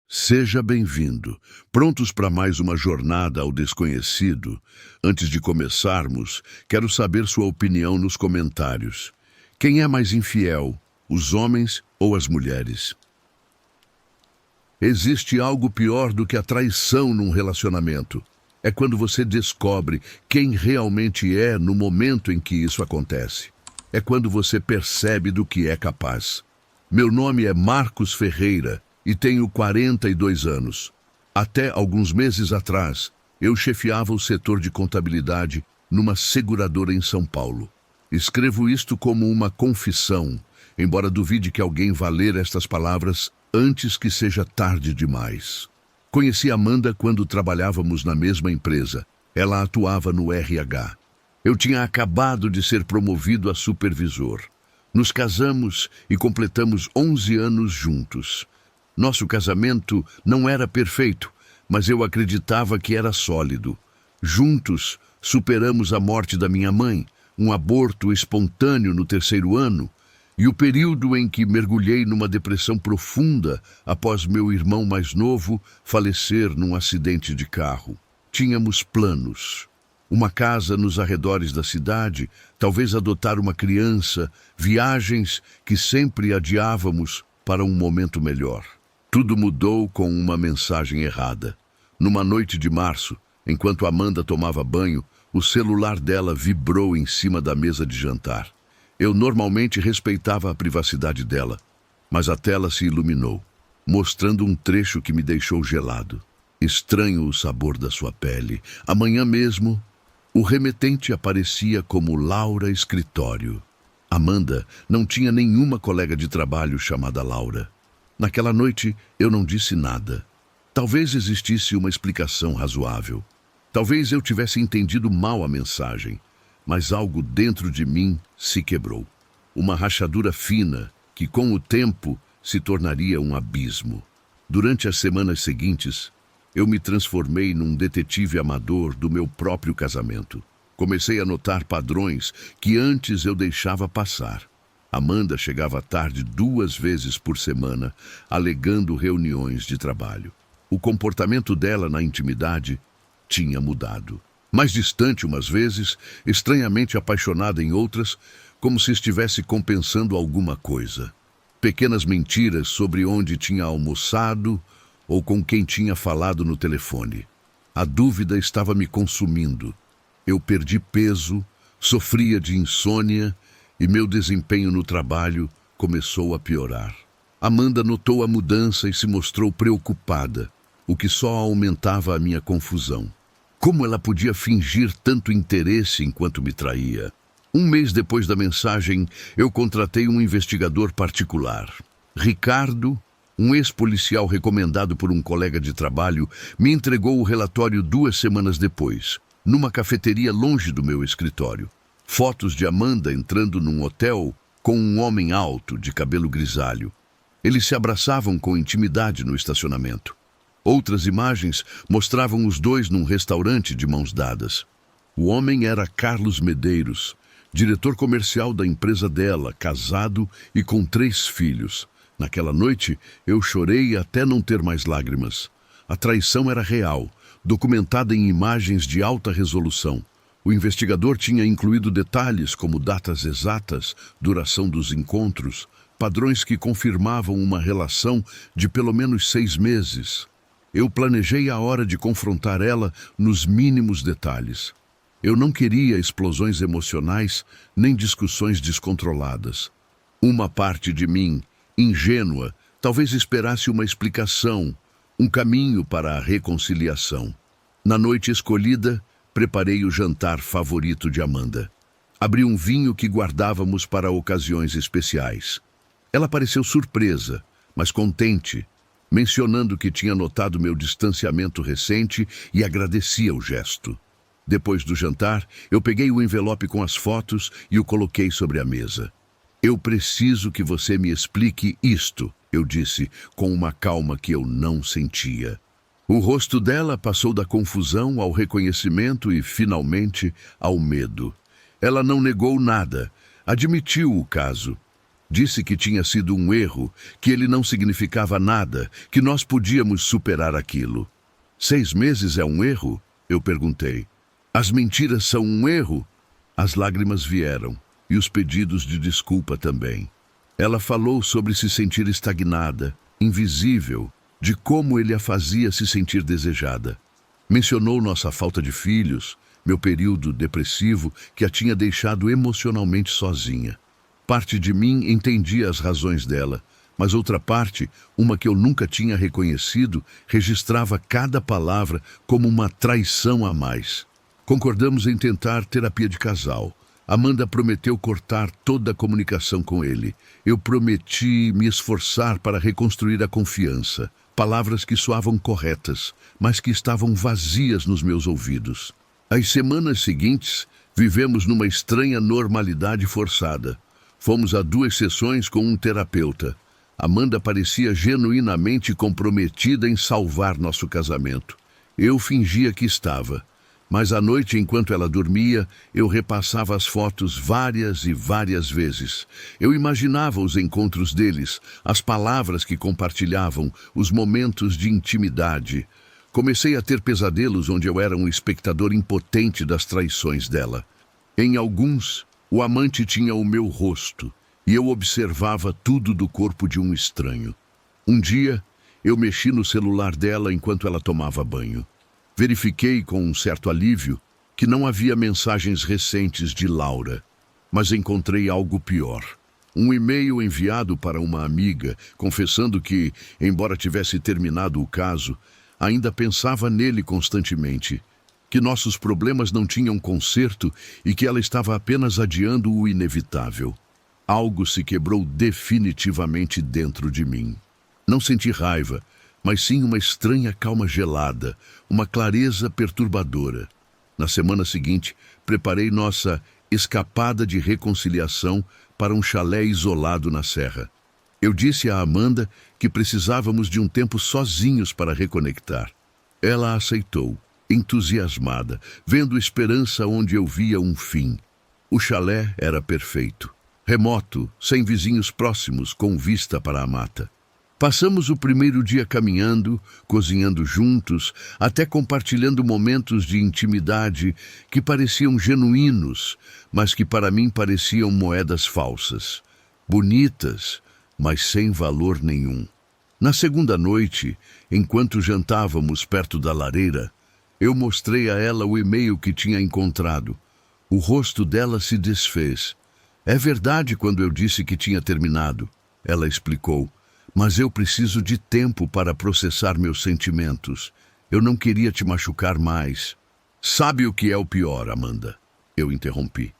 Seja bem-vindo. Prontos para mais uma jornada ao desconhecido? Antes de começarmos, quero saber sua opinião nos comentários. Quem é mais infiel, os homens ou as mulheres? Existe algo pior do que a traição num relacionamento. É quando você descobre quem realmente é no momento em que isso acontece. É quando você percebe do que é capaz. Meu nome é Marcos Ferreira e tenho 42 anos. Até alguns meses atrás, eu chefiava o setor de contabilidade numa seguradora em São Paulo. Escrevo isto como uma confissão, embora duvide que alguém vá ler estas palavras antes que seja tarde demais. Conheci Amanda quando trabalhávamos na mesma empresa. Ela atuava no RH. Eu tinha acabado de ser promovido a supervisor. Nos casamos e completamos 11 anos juntos. Nosso casamento não era perfeito, mas eu acreditava que era sólido. Juntos, superamos a morte da minha mãe, um aborto espontâneo no 3º ano, e o período em que mergulhei numa depressão profunda após meu irmão mais novo falecer num acidente de carro. Tínhamos planos. Uma casa nos arredores da cidade, talvez adotar uma criança, viagens que sempre adiávamos para um momento melhor. Tudo mudou com uma mensagem errada. Numa noite de março, enquanto Amanda tomava banho, o celular dela vibrou em cima da mesa de jantar. Eu normalmente respeitava a privacidade dela, mas a tela se iluminou, mostrando um trecho que me deixou gelado. Estranho o sabor da sua pele. Amanhã mesmo, o remetente aparecia como Laura Escritório. Amanda não tinha nenhuma colega de trabalho chamada Laura. Naquela noite, eu não disse nada. Talvez existisse uma explicação razoável. Talvez eu tivesse entendido mal a mensagem, mas algo dentro de mim se quebrou. Uma rachadura fina que, com o tempo, se tornaria um abismo. Durante as semanas seguintes, eu me transformei num detetive amador do meu próprio casamento. Comecei a notar padrões que antes eu deixava passar. Amanda chegava tarde 2 vezes por semana, alegando reuniões de trabalho. O comportamento dela na intimidade tinha mudado. Mais distante umas vezes, estranhamente apaixonada em outras, como se estivesse compensando alguma coisa. Pequenas mentiras sobre onde tinha almoçado ou com quem tinha falado no telefone. A dúvida estava me consumindo. Eu perdi peso, sofria de insônia e meu desempenho no trabalho começou a piorar. Amanda notou a mudança e se mostrou preocupada, o que só aumentava a minha confusão. Como ela podia fingir tanto interesse enquanto me traía? Um mês depois da mensagem, eu contratei um investigador particular. Ricardo, um ex-policial recomendado por um colega de trabalho, me entregou o relatório 2 semanas depois, numa cafeteria longe do meu escritório. Fotos de Amanda entrando num hotel com um homem alto, de cabelo grisalho. Eles se abraçavam com intimidade no estacionamento. Outras imagens mostravam os dois num restaurante de mãos dadas. O homem era Carlos Medeiros, diretor comercial da empresa dela, casado e com 3 filhos. Naquela noite, eu chorei até não ter mais lágrimas. A traição era real, documentada em imagens de alta resolução. O investigador tinha incluído detalhes como datas exatas, duração dos encontros, padrões que confirmavam uma relação de pelo menos 6 meses. Eu planejei a hora de confrontar ela nos mínimos detalhes. Eu não queria explosões emocionais nem discussões descontroladas. Uma parte de mim, ingênua, talvez esperasse uma explicação, um caminho para a reconciliação. Na noite escolhida, preparei o jantar favorito de Amanda. Abri um vinho que guardávamos para ocasiões especiais. Ela pareceu surpresa, mas contente, mencionando que tinha notado meu distanciamento recente e agradecia o gesto. Depois do jantar, eu peguei o envelope com as fotos e o coloquei sobre a mesa. Eu preciso que você me explique isto, eu disse, com uma calma que eu não sentia. O rosto dela passou da confusão ao reconhecimento e, finalmente, ao medo. Ela não negou nada, admitiu o caso. Disse que tinha sido um erro, que ele não significava nada, que nós podíamos superar aquilo. 6 meses é um erro? Eu perguntei. As mentiras são um erro? As lágrimas vieram, e os pedidos de desculpa também. Ela falou sobre se sentir estagnada, invisível, de como ele a fazia se sentir desejada. Mencionou nossa falta de filhos, meu período depressivo que a tinha deixado emocionalmente sozinha. Parte de mim entendia as razões dela, mas outra parte, uma que eu nunca tinha reconhecido, registrava cada palavra como uma traição a mais. Concordamos em tentar terapia de casal. Amanda prometeu cortar toda a comunicação com ele. Eu prometi me esforçar para reconstruir a confiança. Palavras que soavam corretas, mas que estavam vazias nos meus ouvidos. As semanas seguintes, vivemos numa estranha normalidade forçada. Fomos a 2 sessões com um terapeuta. Amanda parecia genuinamente comprometida em salvar nosso casamento. Eu fingia que estava. Mas à noite, enquanto ela dormia, eu repassava as fotos várias e várias vezes. Eu imaginava os encontros deles, as palavras que compartilhavam, os momentos de intimidade. Comecei a ter pesadelos onde eu era um espectador impotente das traições dela. Em alguns, o amante tinha o meu rosto, e eu observava tudo do corpo de um estranho. Um dia, eu mexi no celular dela enquanto ela tomava banho. Verifiquei com um certo alívio que não havia mensagens recentes de Laura, mas encontrei algo pior. Um e-mail enviado para uma amiga, confessando que, embora tivesse terminado o caso, ainda pensava nele constantemente, que nossos problemas não tinham conserto e que ela estava apenas adiando o inevitável. Algo se quebrou definitivamente dentro de mim. Não senti raiva, mas sim uma estranha calma gelada, uma clareza perturbadora. Na semana seguinte, preparei nossa escapada de reconciliação para um chalé isolado na serra. Eu disse a Amanda que precisávamos de um tempo sozinhos para reconectar. Ela aceitou, entusiasmada, vendo esperança onde eu via um fim. O chalé era perfeito, remoto, sem vizinhos próximos, com vista para a mata. Passamos o primeiro dia caminhando, cozinhando juntos, até compartilhando momentos de intimidade que pareciam genuínos, mas que para mim pareciam moedas falsas. Bonitas, mas sem valor nenhum. Na segunda noite, enquanto jantávamos perto da lareira, eu mostrei a ela o e-mail que tinha encontrado. O rosto dela se desfez. É verdade quando eu disse que tinha terminado, ela explicou. Mas eu preciso de tempo para processar meus sentimentos. Eu não queria te machucar mais. Sabe o que é o pior, Amanda? Eu interrompi.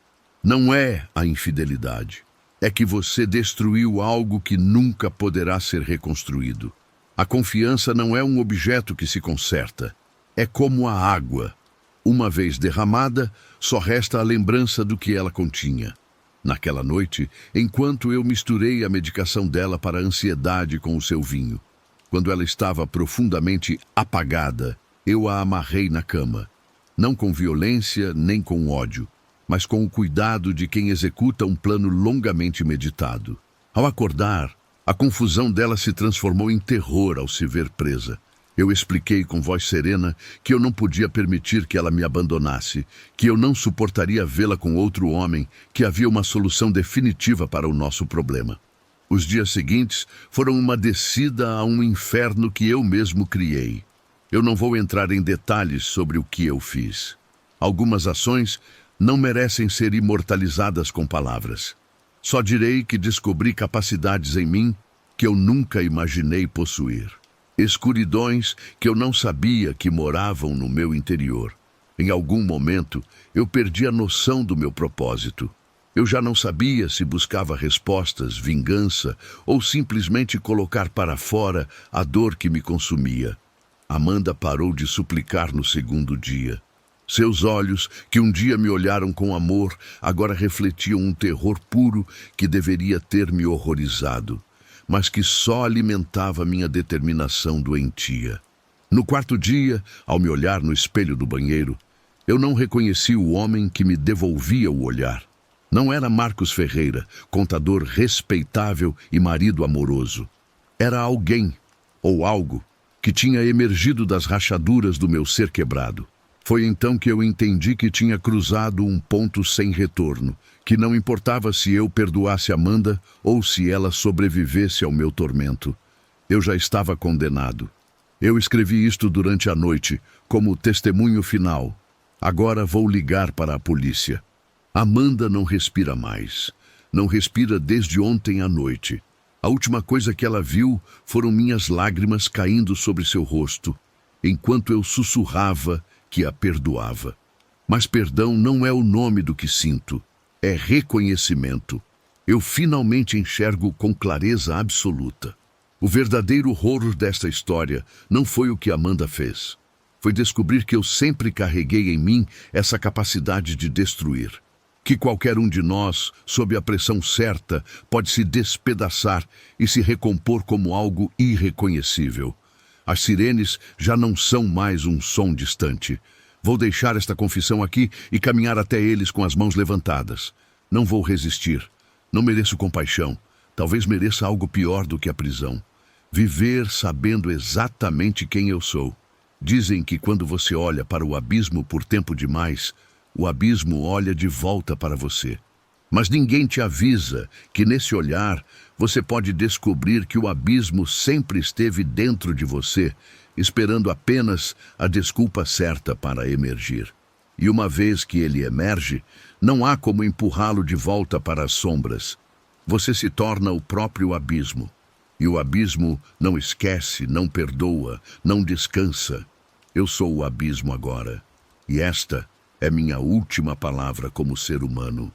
Não é a infidelidade. É que você destruiu algo que nunca poderá ser reconstruído. A confiança não é um objeto que se conserta. É como a água. Uma vez derramada, só resta a lembrança do que ela continha. Naquela noite, enquanto eu misturei a medicação dela para a ansiedade com o seu vinho, quando ela estava profundamente apagada, eu a amarrei na cama. Não com violência nem com ódio, mas com o cuidado de quem executa um plano longamente meditado. Ao acordar, a confusão dela se transformou em terror ao se ver presa. Eu expliquei com voz serena que eu não podia permitir que ela me abandonasse, que eu não suportaria vê-la com outro homem, que havia uma solução definitiva para o nosso problema. Os dias seguintes foram uma descida a um inferno que eu mesmo criei. Eu não vou entrar em detalhes sobre o que eu fiz. Algumas ações não merecem ser imortalizadas com palavras. Só direi que descobri capacidades em mim que eu nunca imaginei possuir. Escuridões que eu não sabia que moravam no meu interior. Em algum momento, eu perdi a noção do meu propósito. Eu já não sabia se buscava respostas, vingança ou simplesmente colocar para fora a dor que me consumia. Amanda parou de suplicar no segundo dia. Seus olhos, que um dia me olharam com amor, agora refletiam um terror puro que deveria ter me horrorizado, mas que só alimentava minha determinação doentia. No quarto dia, ao me olhar no espelho do banheiro, eu não reconheci o homem que me devolvia o olhar. Não era Marcos Ferreira, contador respeitável e marido amoroso. Era alguém, ou algo, que tinha emergido das rachaduras do meu ser quebrado. Foi então que eu entendi que tinha cruzado um ponto sem retorno, que não importava se eu perdoasse Amanda ou se ela sobrevivesse ao meu tormento. Eu já estava condenado. Eu escrevi isto durante a noite, como testemunho final. Agora vou ligar para a polícia. Amanda não respira mais. Não respira desde ontem à noite. A última coisa que ela viu foram minhas lágrimas caindo sobre seu rosto, enquanto eu sussurrava que a perdoava. Mas perdão não é o nome do que sinto, é reconhecimento. Eu finalmente enxergo com clareza absoluta. O verdadeiro horror desta história não foi o que Amanda fez. Foi descobrir que eu sempre carreguei em mim essa capacidade de destruir. Que qualquer um de nós, sob a pressão certa, pode se despedaçar e se recompor como algo irreconhecível. As sirenes já não são mais um som distante. Vou deixar esta confissão aqui e caminhar até eles com as mãos levantadas. Não vou resistir. Não mereço compaixão. Talvez mereça algo pior do que a prisão. Viver sabendo exatamente quem eu sou. Dizem que quando você olha para o abismo por tempo demais, o abismo olha de volta para você. Mas ninguém te avisa que nesse olhar você pode descobrir que o abismo sempre esteve dentro de você, esperando apenas a desculpa certa para emergir. E uma vez que ele emerge, não há como empurrá-lo de volta para as sombras. Você se torna o próprio abismo. E o abismo não esquece, não perdoa, não descansa. Eu sou o abismo agora. E esta é minha última palavra como ser humano.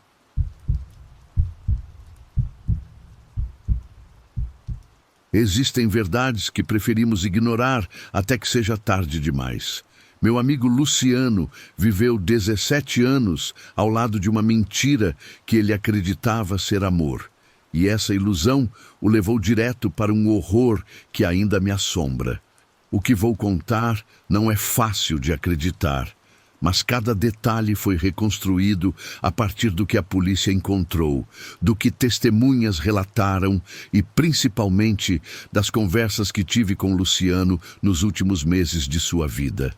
Existem verdades que preferimos ignorar até que seja tarde demais. Meu amigo Luciano viveu 17 anos ao lado de uma mentira que ele acreditava ser amor. E essa ilusão o levou direto para um horror que ainda me assombra. O que vou contar não é fácil de acreditar, mas cada detalhe foi reconstruído a partir do que a polícia encontrou, do que testemunhas relataram e, principalmente, das conversas que tive com Luciano nos últimos meses de sua vida.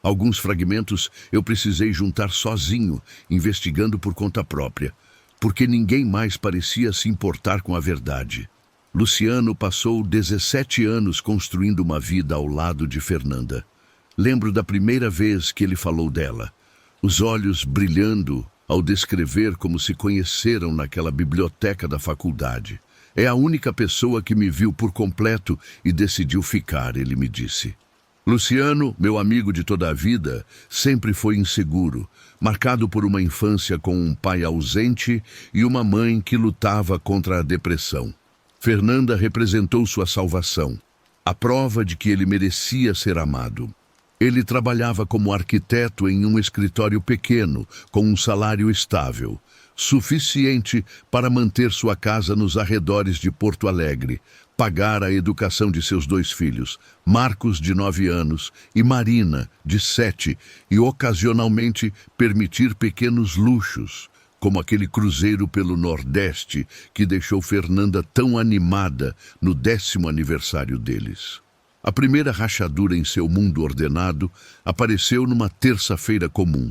Alguns fragmentos eu precisei juntar sozinho, investigando por conta própria, porque ninguém mais parecia se importar com a verdade. Luciano passou 17 anos construindo uma vida ao lado de Fernanda. Lembro da primeira vez que ele falou dela, os olhos brilhando ao descrever como se conheceram naquela biblioteca da faculdade. É a única pessoa que me viu por completo e decidiu ficar, ele me disse. Luciano, meu amigo de toda a vida, sempre foi inseguro, marcado por uma infância com um pai ausente e uma mãe que lutava contra a depressão. Fernanda representou sua salvação, a prova de que ele merecia ser amado. Ele trabalhava como arquiteto em um escritório pequeno, com um salário estável, suficiente para manter sua casa nos arredores de Porto Alegre, pagar a educação de seus 2 filhos, Marcos, de 9 anos, e Marina, de 7, e ocasionalmente permitir pequenos luxos, como aquele cruzeiro pelo Nordeste que deixou Fernanda tão animada no 10º aniversário deles. A primeira rachadura em seu mundo ordenado apareceu numa terça-feira comum.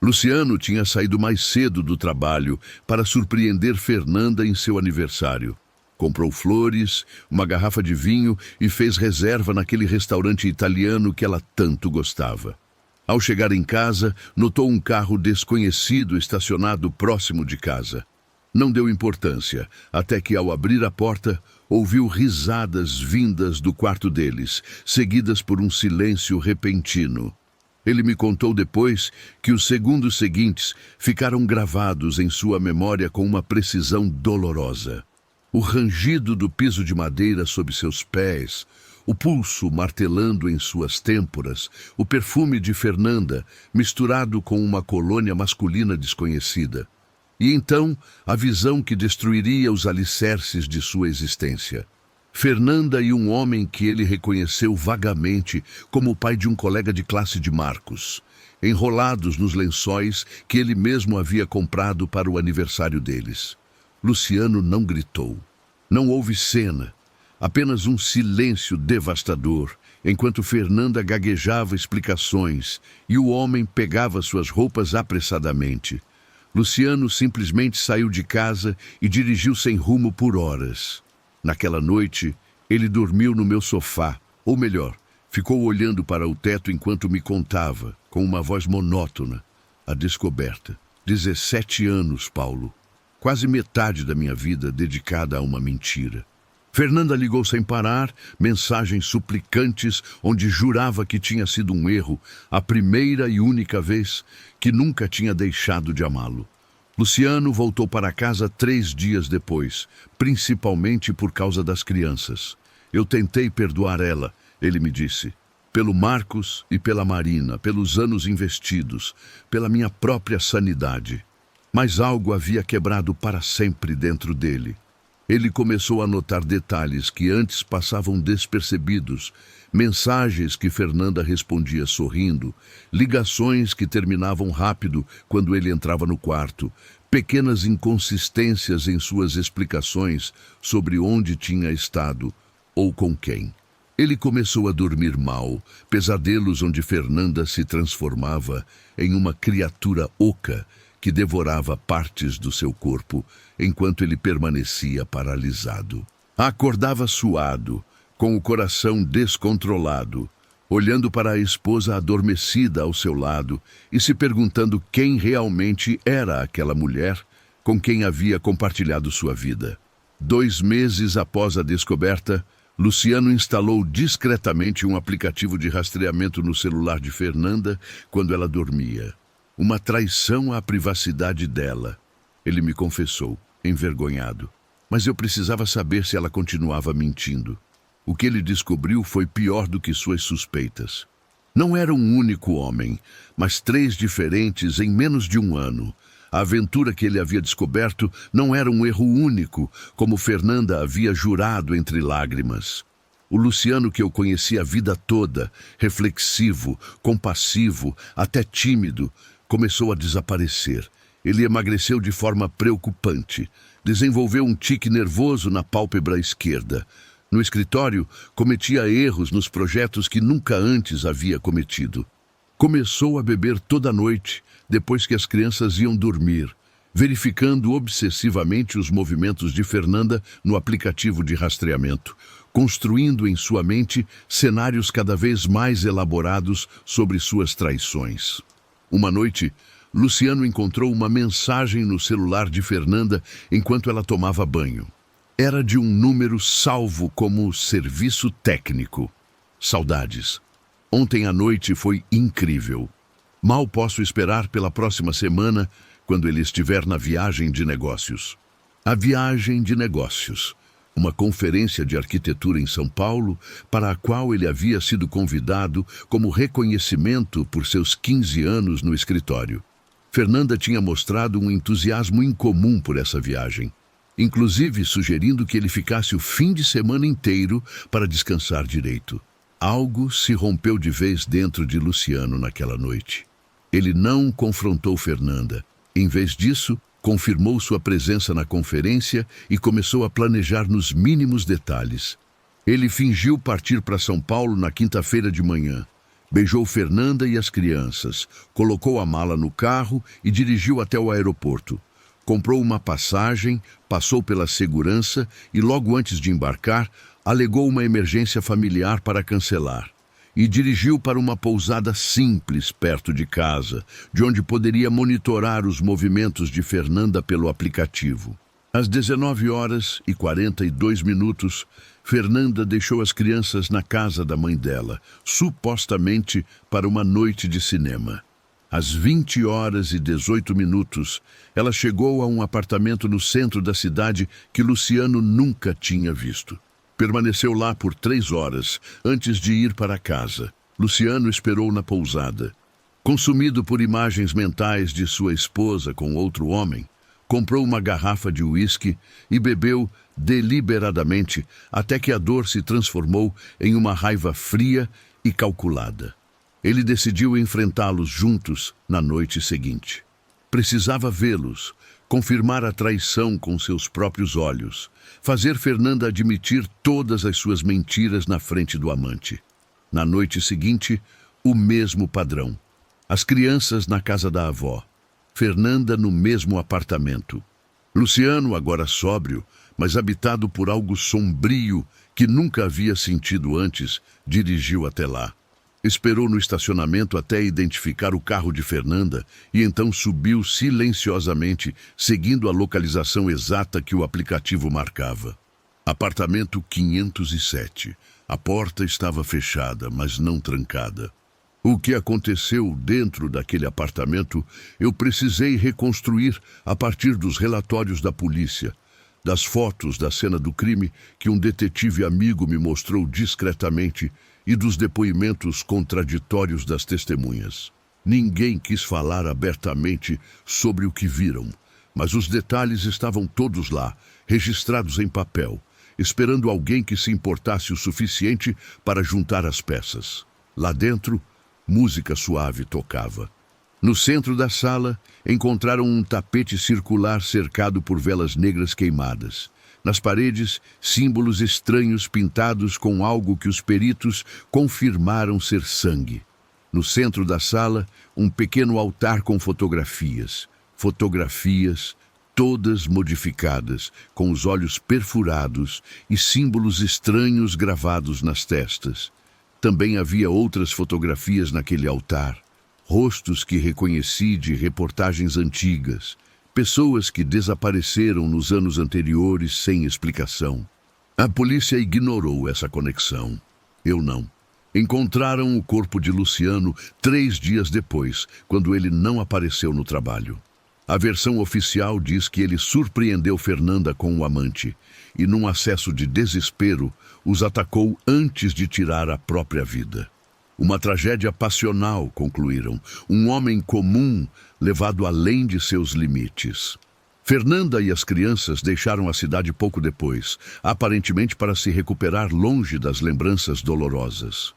Luciano tinha saído mais cedo do trabalho para surpreender Fernanda em seu aniversário. Comprou flores, uma garrafa de vinho e fez reserva naquele restaurante italiano que ela tanto gostava. Ao chegar em casa, notou um carro desconhecido estacionado próximo de casa. Não deu importância, até que ao abrir a porta, ouviu risadas vindas do quarto deles, seguidas por um silêncio repentino. Ele me contou depois que os segundos seguintes ficaram gravados em sua memória com uma precisão dolorosa. O rangido do piso de madeira sob seus pés, o pulso martelando em suas têmporas, o perfume de Fernanda misturado com uma colônia masculina desconhecida. E então, a visão que destruiria os alicerces de sua existência. Fernanda e um homem que ele reconheceu vagamente como o pai de um colega de classe de Marcos. enrolados nos lençóis que ele mesmo havia comprado para o aniversário deles. Luciano não gritou. Não houve cena, apenas um silêncio devastador, enquanto Fernanda gaguejava explicações e o homem pegava suas roupas apressadamente. Luciano simplesmente saiu de casa e dirigiu sem rumo por horas. Naquela noite, ele dormiu no meu sofá, ou melhor, ficou olhando para o teto enquanto me contava, com uma voz monótona, a descoberta. 17 anos, Paulo. Quase metade da minha vida dedicada a uma mentira. Fernanda ligou sem parar, mensagens suplicantes, onde jurava que tinha sido um erro, a primeira e única vez, que nunca tinha deixado de amá-lo. Luciano voltou para casa 3 dias depois, principalmente por causa das crianças. Eu tentei perdoar ela, ele me disse, pelo Marcos e pela Marina, pelos anos investidos, pela minha própria sanidade. Mas algo havia quebrado para sempre dentro dele. Ele começou a notar detalhes que antes passavam despercebidos, mensagens que Fernanda respondia sorrindo, ligações que terminavam rápido quando ele entrava no quarto, pequenas inconsistências em suas explicações sobre onde tinha estado ou com quem. Ele começou a dormir mal, pesadelos onde Fernanda se transformava em uma criatura oca que devorava partes do seu corpo enquanto ele permanecia paralisado. Acordava suado, com o coração descontrolado, olhando para a esposa adormecida ao seu lado e se perguntando quem realmente era aquela mulher com quem havia compartilhado sua vida. 2 meses após a descoberta, Luciano instalou discretamente um aplicativo de rastreamento no celular de Fernanda quando ela dormia. Uma traição à privacidade dela. Ele me confessou, envergonhado. Mas eu precisava saber se ela continuava mentindo. O que ele descobriu foi pior do que suas suspeitas. Não era um único homem, mas 3 diferentes em menos de 1 ano. A aventura que ele havia descoberto não era um erro único, como Fernanda havia jurado entre lágrimas. O Luciano que eu conhecia a vida toda, reflexivo, compassivo, até tímido, começou a desaparecer. Ele emagreceu de forma preocupante. Desenvolveu um tique nervoso na pálpebra esquerda. No escritório, cometia erros nos projetos que nunca antes havia cometido. Começou a beber toda noite, depois que as crianças iam dormir, verificando obsessivamente os movimentos de Fernanda no aplicativo de rastreamento, construindo em sua mente cenários cada vez mais elaborados sobre suas traições. Uma noite, Luciano encontrou uma mensagem no celular de Fernanda enquanto ela tomava banho. Era de um número salvo como serviço técnico. Saudades. Ontem à noite foi incrível. Mal posso esperar pela próxima semana, quando ele estiver na viagem de negócios. A viagem de negócios. Uma conferência de arquitetura em São Paulo, para a qual ele havia sido convidado como reconhecimento por seus 15 anos no escritório. Fernanda tinha mostrado um entusiasmo incomum por essa viagem, inclusive sugerindo que ele ficasse o fim de semana inteiro para descansar direito. Algo se rompeu de vez dentro de Luciano naquela noite. Ele não confrontou Fernanda. Em vez disso, confirmou sua presença na conferência e começou a planejar nos mínimos detalhes. Ele fingiu partir para São Paulo na quinta-feira de manhã. Beijou Fernanda e as crianças, colocou a mala no carro e dirigiu até o aeroporto. Comprou uma passagem, passou pela segurança e, logo antes de embarcar, alegou uma emergência familiar para cancelar. E dirigiu para uma pousada simples perto de casa, de onde poderia monitorar os movimentos de Fernanda pelo aplicativo. Às 19h42, Fernanda deixou as crianças na casa da mãe dela, supostamente para uma noite de cinema. Às 20h18, ela chegou a um apartamento no centro da cidade que Luciano nunca tinha visto. Permaneceu lá por 3 horas, antes de ir para casa. Luciano esperou na pousada. Consumido por imagens mentais de sua esposa com outro homem, comprou uma garrafa de uísque e bebeu deliberadamente até que a dor se transformou em uma raiva fria e calculada. Ele decidiu enfrentá-los juntos na noite seguinte. Precisava vê-los, confirmar a traição com seus próprios olhos, fazer Fernanda admitir todas as suas mentiras na frente do amante. Na noite seguinte, o mesmo padrão. As crianças na casa da avó, Fernanda no mesmo apartamento. Luciano, agora sóbrio, mas habitado por algo sombrio que nunca havia sentido antes, dirigiu até lá. Esperou no estacionamento até identificar o carro de Fernanda e então subiu silenciosamente, seguindo a localização exata que o aplicativo marcava. Apartamento 507. A porta estava fechada, mas não trancada. O que aconteceu dentro daquele apartamento, eu precisei reconstruir a partir dos relatórios da polícia, das fotos da cena do crime que um detetive amigo me mostrou discretamente e dos depoimentos contraditórios das testemunhas. Ninguém quis falar abertamente sobre o que viram, mas os detalhes estavam todos lá, registrados em papel, esperando alguém que se importasse o suficiente para juntar as peças. Lá dentro, música suave tocava. No centro da sala, encontraram um tapete circular cercado por velas negras queimadas. Nas paredes, símbolos estranhos pintados com algo que os peritos confirmaram ser sangue. No centro da sala, um pequeno altar com fotografias. Fotografias, todas modificadas, com os olhos perfurados e símbolos estranhos gravados nas testas. Também havia outras fotografias naquele altar. Rostos que reconheci de reportagens antigas. Pessoas que desapareceram nos anos anteriores sem explicação. A polícia ignorou essa conexão. Eu não. Encontraram o corpo de Luciano 3 dias depois, quando ele não apareceu no trabalho. A versão oficial diz que ele surpreendeu Fernanda com o amante e, num acesso de desespero, os atacou antes de tirar a própria vida. Uma tragédia passional, concluíram. Um homem comum levado além de seus limites. Fernanda e as crianças deixaram a cidade pouco depois, aparentemente para se recuperar longe das lembranças dolorosas.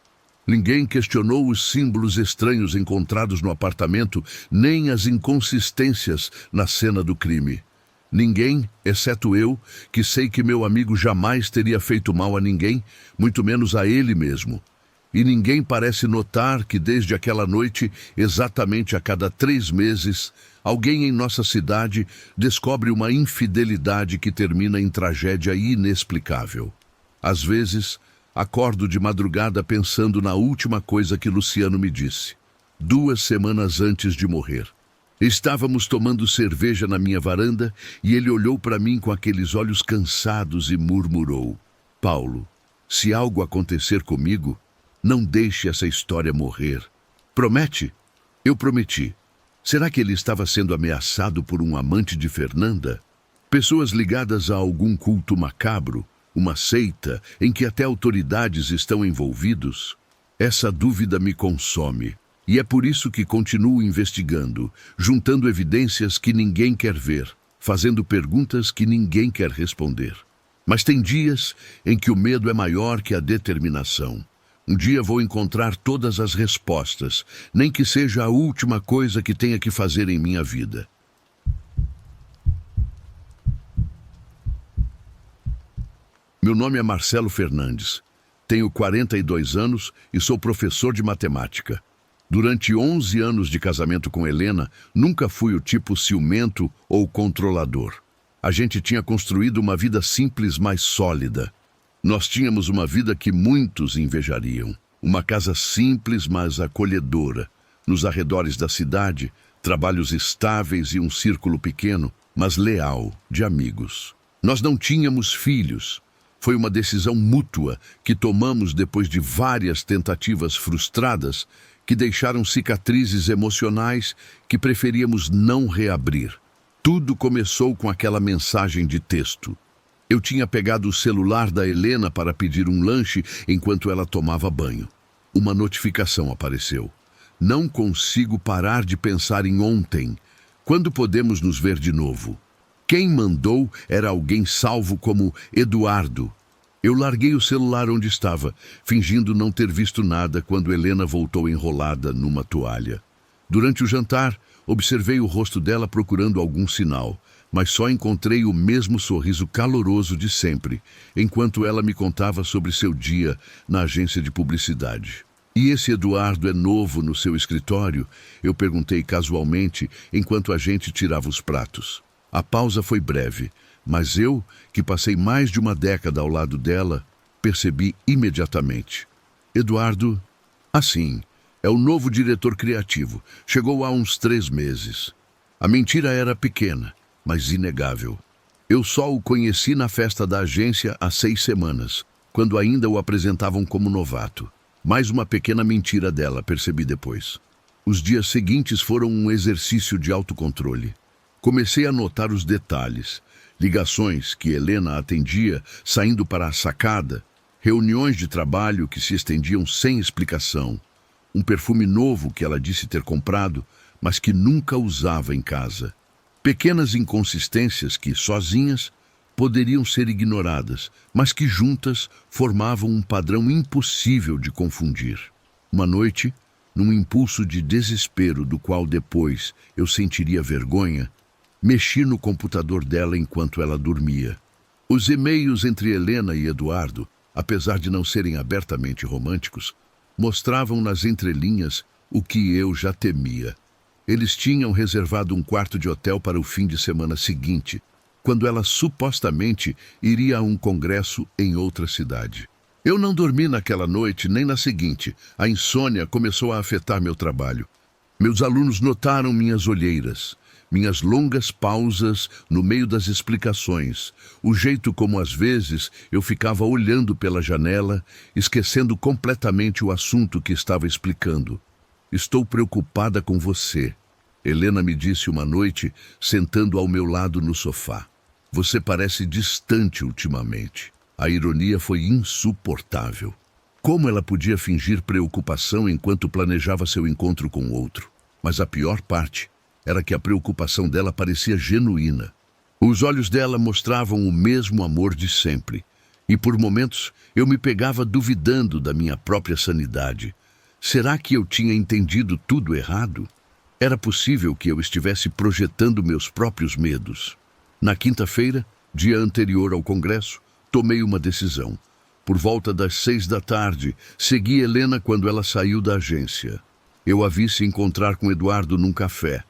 Ninguém questionou os símbolos estranhos encontrados no apartamento, nem as inconsistências na cena do crime. Ninguém, exceto eu, que sei que meu amigo jamais teria feito mal a ninguém, muito menos a ele mesmo. E ninguém parece notar que desde aquela noite, exatamente a cada 3 meses, alguém em nossa cidade descobre uma infidelidade que termina em tragédia inexplicável. Às vezes, acordo de madrugada pensando na última coisa que Luciano me disse, 2 semanas antes de morrer. Estávamos tomando cerveja na minha varanda e ele olhou para mim com aqueles olhos cansados e murmurou: Paulo, se algo acontecer comigo, não deixe essa história morrer. Promete? Eu prometi. Será que ele estava sendo ameaçado por um amante de Fernanda? Pessoas ligadas a algum culto macabro? Uma seita em que até autoridades estão envolvidos? Essa dúvida me consome. E é por isso que continuo investigando, juntando evidências que ninguém quer ver, fazendo perguntas que ninguém quer responder. Mas tem dias em que o medo é maior que a determinação. Um dia vou encontrar todas as respostas, nem que seja a última coisa que tenha que fazer em minha vida. Meu nome é Marcelo Fernandes. Tenho 42 anos e sou professor de matemática. Durante 11 anos de casamento com Helena, nunca fui o tipo ciumento ou controlador. A gente tinha construído uma vida simples, mas sólida. Nós tínhamos uma vida que muitos invejariam. Uma casa simples, mas acolhedora. Nos arredores da cidade, trabalhos estáveis e um círculo pequeno, mas leal, de amigos. Nós não tínhamos filhos. Foi uma decisão mútua que tomamos depois de várias tentativas frustradas que deixaram cicatrizes emocionais que preferíamos não reabrir. Tudo começou com aquela mensagem de texto. Eu tinha pegado o celular da Helena para pedir um lanche enquanto ela tomava banho. Uma notificação apareceu. Não consigo parar de pensar em ontem. Quando podemos nos ver de novo? Quem mandou era alguém salvo como Eduardo. Eu larguei o celular onde estava, fingindo não ter visto nada quando Helena voltou enrolada numa toalha. Durante o jantar, observei o rosto dela procurando algum sinal, mas só encontrei o mesmo sorriso caloroso de sempre, enquanto ela me contava sobre seu dia na agência de publicidade. "E esse Eduardo é novo no seu escritório?" eu perguntei casualmente, enquanto a gente tirava os pratos. A pausa foi breve, mas eu, que passei mais de uma década ao lado dela, percebi imediatamente. "Eduardo, assim, é o novo diretor criativo. Chegou há uns 3 meses. A mentira era pequena, mas inegável. Eu só o conheci na festa da agência há 6 semanas, quando ainda o apresentavam como novato. Mais uma pequena mentira dela, percebi depois. Os dias seguintes foram um exercício de autocontrole. Comecei a notar os detalhes. Ligações que Helena atendia saindo para a sacada, reuniões de trabalho que se estendiam sem explicação, um perfume novo que ela disse ter comprado, mas que nunca usava em casa. Pequenas inconsistências que, sozinhas, poderiam ser ignoradas, mas que juntas formavam um padrão impossível de confundir. Uma noite, num impulso de desespero do qual depois eu sentiria vergonha, mexi no computador dela enquanto ela dormia. Os e-mails entre Helena e Eduardo, apesar de não serem abertamente românticos, mostravam nas entrelinhas o que eu já temia. Eles tinham reservado um quarto de hotel para o fim de semana seguinte, quando ela supostamente iria a um congresso em outra cidade. Eu não dormi naquela noite nem na seguinte. A insônia começou a afetar meu trabalho. Meus alunos notaram minhas olheiras, minhas longas pausas no meio das explicações, o jeito como às vezes eu ficava olhando pela janela, esquecendo completamente o assunto que estava explicando. "Estou preocupada com você", Helena me disse uma noite, sentando ao meu lado no sofá. "Você parece distante ultimamente." A ironia foi insuportável. Como ela podia fingir preocupação enquanto planejava seu encontro com o outro? Mas a pior parte era que a preocupação dela parecia genuína. Os olhos dela mostravam o mesmo amor de sempre, e por momentos eu me pegava duvidando da minha própria sanidade. Será que eu tinha entendido tudo errado? Era possível que eu estivesse projetando meus próprios medos. Na quinta-feira, dia anterior ao congresso, tomei uma decisão. Por volta das 6 da tarde, segui Helena quando ela saiu da agência. Eu a vi se encontrar com Eduardo num café.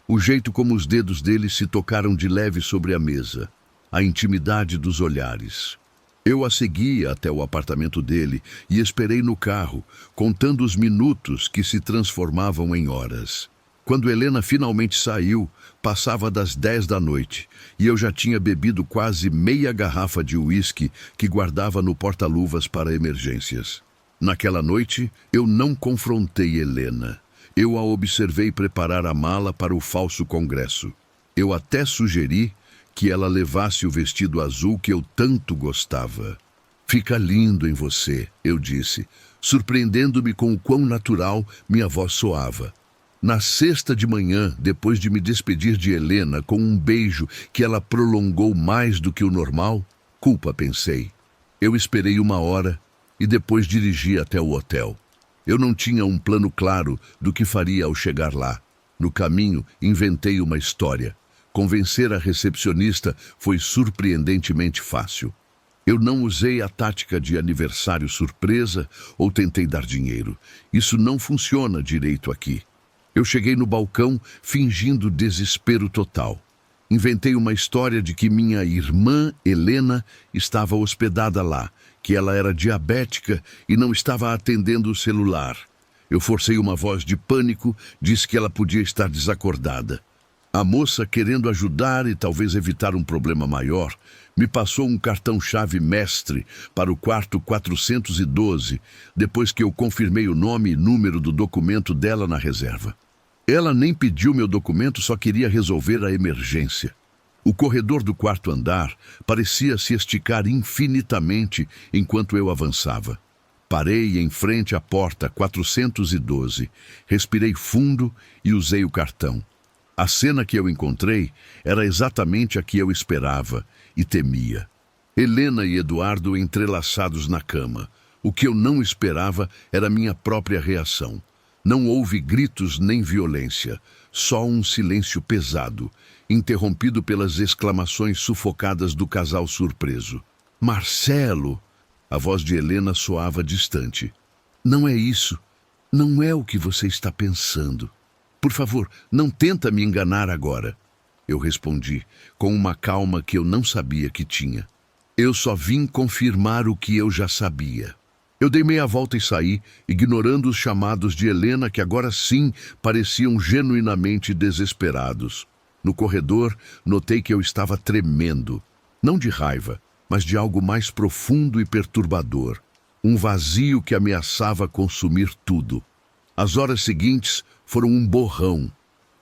O jeito como os dedos dele se tocaram de leve sobre a mesa, a intimidade dos olhares. Eu a segui até o apartamento dele e esperei no carro, contando os minutos que se transformavam em horas. Quando Helena finalmente saiu, passava das 10 da noite e eu já tinha bebido quase meia garrafa de uísque que guardava no porta-luvas para emergências. Naquela noite, eu não confrontei Helena. Eu a observei preparar a mala para o falso congresso. Eu até sugeri que ela levasse o vestido azul que eu tanto gostava. "Fica lindo em você", eu disse, surpreendendo-me com o quão natural minha voz soava. Na sexta de manhã, depois de me despedir de Helena com um beijo que ela prolongou mais do que o normal, culpa, pensei. Eu esperei 1 hora e depois dirigi até o hotel. Eu não tinha um plano claro do que faria ao chegar lá. No caminho, inventei uma história. Convencer a recepcionista foi surpreendentemente fácil. Eu não usei a tática de aniversário surpresa ou tentei dar dinheiro. Isso não funciona direito aqui. Eu cheguei no balcão fingindo desespero total. Inventei uma história de que minha irmã, Helena, estava hospedada lá, que ela era diabética e não estava atendendo o celular. Eu forcei uma voz de pânico, disse que ela podia estar desacordada. A moça, querendo ajudar e talvez evitar um problema maior, me passou um cartão-chave mestre para o quarto 412, depois que eu confirmei o nome e número do documento dela na reserva. Ela nem pediu meu documento, só queria resolver a emergência. O corredor do quarto andar parecia se esticar infinitamente enquanto eu avançava. Parei em frente à porta 412, respirei fundo e usei o cartão. A cena que eu encontrei era exatamente a que eu esperava e temia. Helena e Eduardo entrelaçados na cama. O que eu não esperava era minha própria reação. Não houve gritos nem violência, só um silêncio pesado, interrompido pelas exclamações sufocadas do casal surpreso. Marcelo! A voz de Helena soava distante. Não é isso. Não é o que você está pensando. Por favor, não tenta me enganar agora. Eu respondi, com uma calma que eu não sabia que tinha. Eu só vim confirmar o que eu já sabia. Eu dei meia volta e saí, ignorando os chamados de Helena, que agora sim pareciam genuinamente desesperados. No corredor, notei que eu estava tremendo. Não de raiva, mas de algo mais profundo e perturbador. Um vazio que ameaçava consumir tudo. As horas seguintes foram um borrão.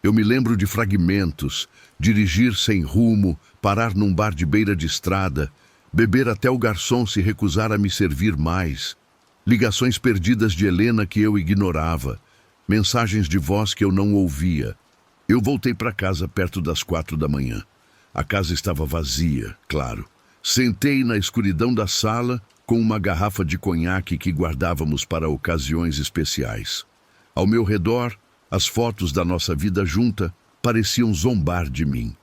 Eu me lembro de fragmentos, dirigir sem rumo, parar num bar de beira de estrada, beber até o garçom se recusar a me servir mais, ligações perdidas de Helena que eu ignorava, mensagens de voz que eu não ouvia. Eu voltei para casa perto das 4 da manhã. A casa estava vazia, claro. Sentei na escuridão da sala com uma garrafa de conhaque que guardávamos para ocasiões especiais. Ao meu redor, as fotos da nossa vida junta pareciam zombar de mim.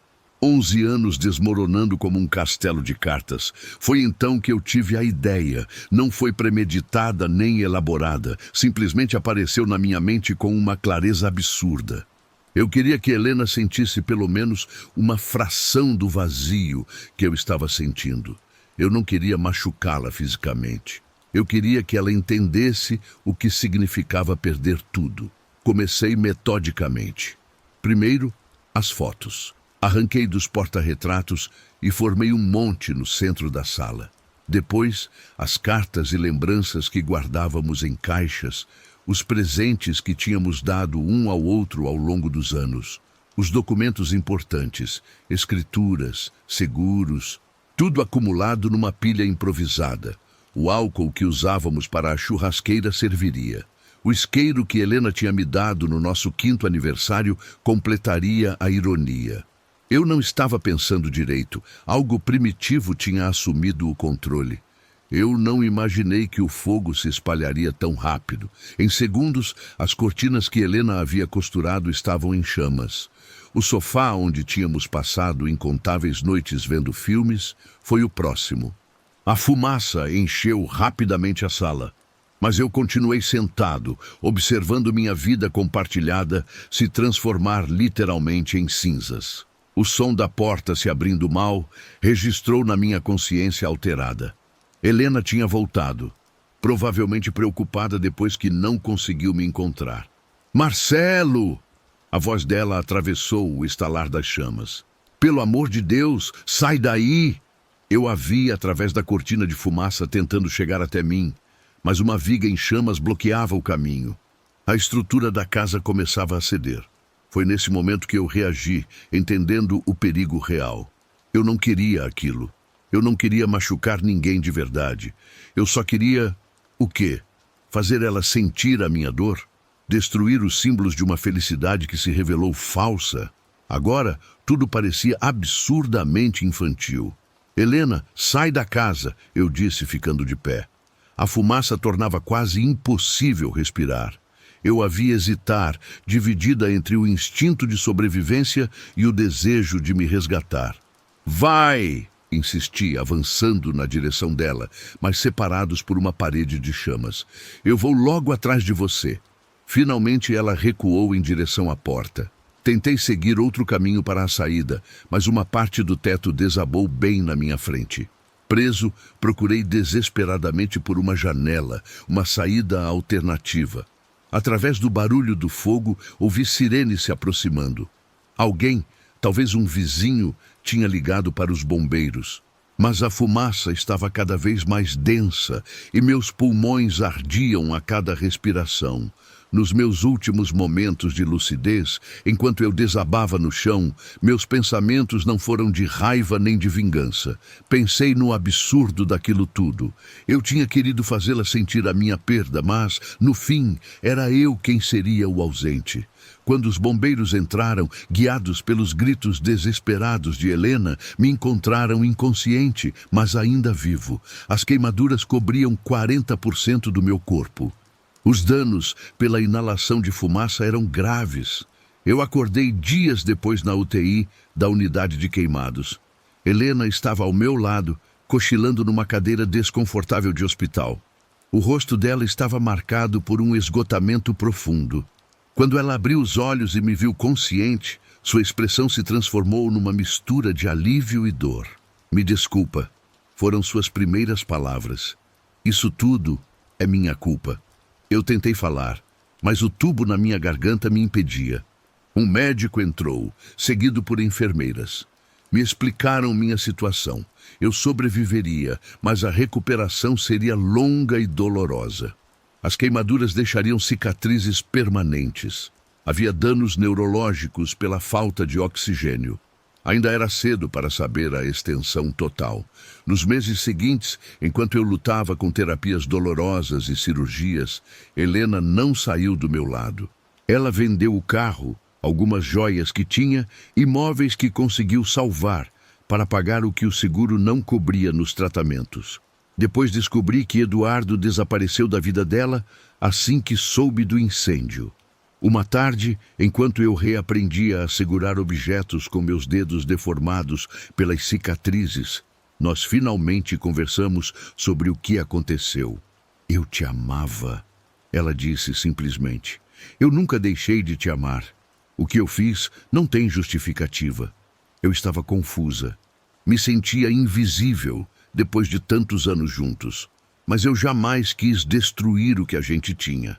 11 anos desmoronando como um castelo de cartas. Foi então que eu tive a ideia. Não foi premeditada nem elaborada. Simplesmente apareceu na minha mente com uma clareza absurda. Eu queria que Helena sentisse pelo menos uma fração do vazio que eu estava sentindo. Eu não queria machucá-la fisicamente. Eu queria que ela entendesse o que significava perder tudo. Comecei metodicamente. Primeiro, as fotos. Arranquei dos porta-retratos e formei um monte no centro da sala. Depois, as cartas e lembranças que guardávamos em caixas, os presentes que tínhamos dado um ao outro ao longo dos anos, os documentos importantes, escrituras, seguros, tudo acumulado numa pilha improvisada. O álcool que usávamos para a churrasqueira serviria. O isqueiro que Helena tinha me dado no nosso 5º aniversário completaria a ironia. Eu não estava pensando direito. Algo primitivo tinha assumido o controle. Eu não imaginei que o fogo se espalharia tão rápido. Em segundos, as cortinas que Helena havia costurado estavam em chamas. O sofá onde tínhamos passado incontáveis noites vendo filmes foi o próximo. A fumaça encheu rapidamente a sala. Mas eu continuei sentado, observando minha vida compartilhada se transformar literalmente em cinzas. O som da porta se abrindo mal registrou na minha consciência alterada. Helena tinha voltado, provavelmente preocupada depois que não conseguiu me encontrar. Marcelo! A voz dela atravessou o estalar das chamas. Pelo amor de Deus, sai daí! Eu a vi através da cortina de fumaça tentando chegar até mim, mas uma viga em chamas bloqueava o caminho. A estrutura da casa começava a ceder. Foi nesse momento que eu reagi, entendendo o perigo real. Eu não queria aquilo. Eu não queria machucar ninguém de verdade. Eu só queria... o quê? Fazer ela sentir a minha dor? Destruir os símbolos de uma felicidade que se revelou falsa? Agora, tudo parecia absurdamente infantil. Helena, sai da casa, eu disse ficando de pé. A fumaça tornava quase impossível respirar. Eu a vi hesitar, dividida entre o instinto de sobrevivência e o desejo de me resgatar. Vai! Insisti, avançando na direção dela, mas separados por uma parede de chamas. Eu vou logo atrás de você. Finalmente ela recuou em direção à porta. Tentei seguir outro caminho para a saída, mas uma parte do teto desabou bem na minha frente. Preso, procurei desesperadamente por uma janela, uma saída alternativa. Através do barulho do fogo, ouvi sirenes se aproximando. Alguém, talvez um vizinho, tinha ligado para os bombeiros. Mas a fumaça estava cada vez mais densa e meus pulmões ardiam a cada respiração. Nos meus últimos momentos de lucidez, enquanto eu desabava no chão, meus pensamentos não foram de raiva nem de vingança. Pensei no absurdo daquilo tudo. Eu tinha querido fazê-la sentir a minha perda, mas, no fim, era eu quem seria o ausente. Quando os bombeiros entraram, guiados pelos gritos desesperados de Helena, me encontraram inconsciente, mas ainda vivo. As queimaduras cobriam 40% do meu corpo. Os danos pela inalação de fumaça eram graves. Eu acordei dias depois na UTI da unidade de queimados. Helena estava ao meu lado, cochilando numa cadeira desconfortável de hospital. O rosto dela estava marcado por um esgotamento profundo. Quando ela abriu os olhos e me viu consciente, sua expressão se transformou numa mistura de alívio e dor. "Me desculpa", foram suas primeiras palavras. "Isso tudo é minha culpa." Eu tentei falar, mas o tubo na minha garganta me impedia. Um médico entrou, seguido por enfermeiras. Me explicaram minha situação. Eu sobreviveria, mas a recuperação seria longa e dolorosa. As queimaduras deixariam cicatrizes permanentes. Havia danos neurológicos pela falta de oxigênio. Ainda era cedo para saber a extensão total. Nos meses seguintes, enquanto eu lutava com terapias dolorosas e cirurgias, Helena não saiu do meu lado. Ela vendeu o carro, algumas joias que tinha e móveis que conseguiu salvar para pagar o que o seguro não cobria nos tratamentos. Depois descobri que Eduardo desapareceu da vida dela assim que soube do incêndio. Uma tarde, enquanto eu reaprendia a segurar objetos com meus dedos deformados pelas cicatrizes, nós finalmente conversamos sobre o que aconteceu. "Eu te amava", ela disse simplesmente. "Eu nunca deixei de te amar. O que eu fiz não tem justificativa." Eu estava confusa. Me sentia invisível depois de tantos anos juntos. Mas eu jamais quis destruir o que a gente tinha.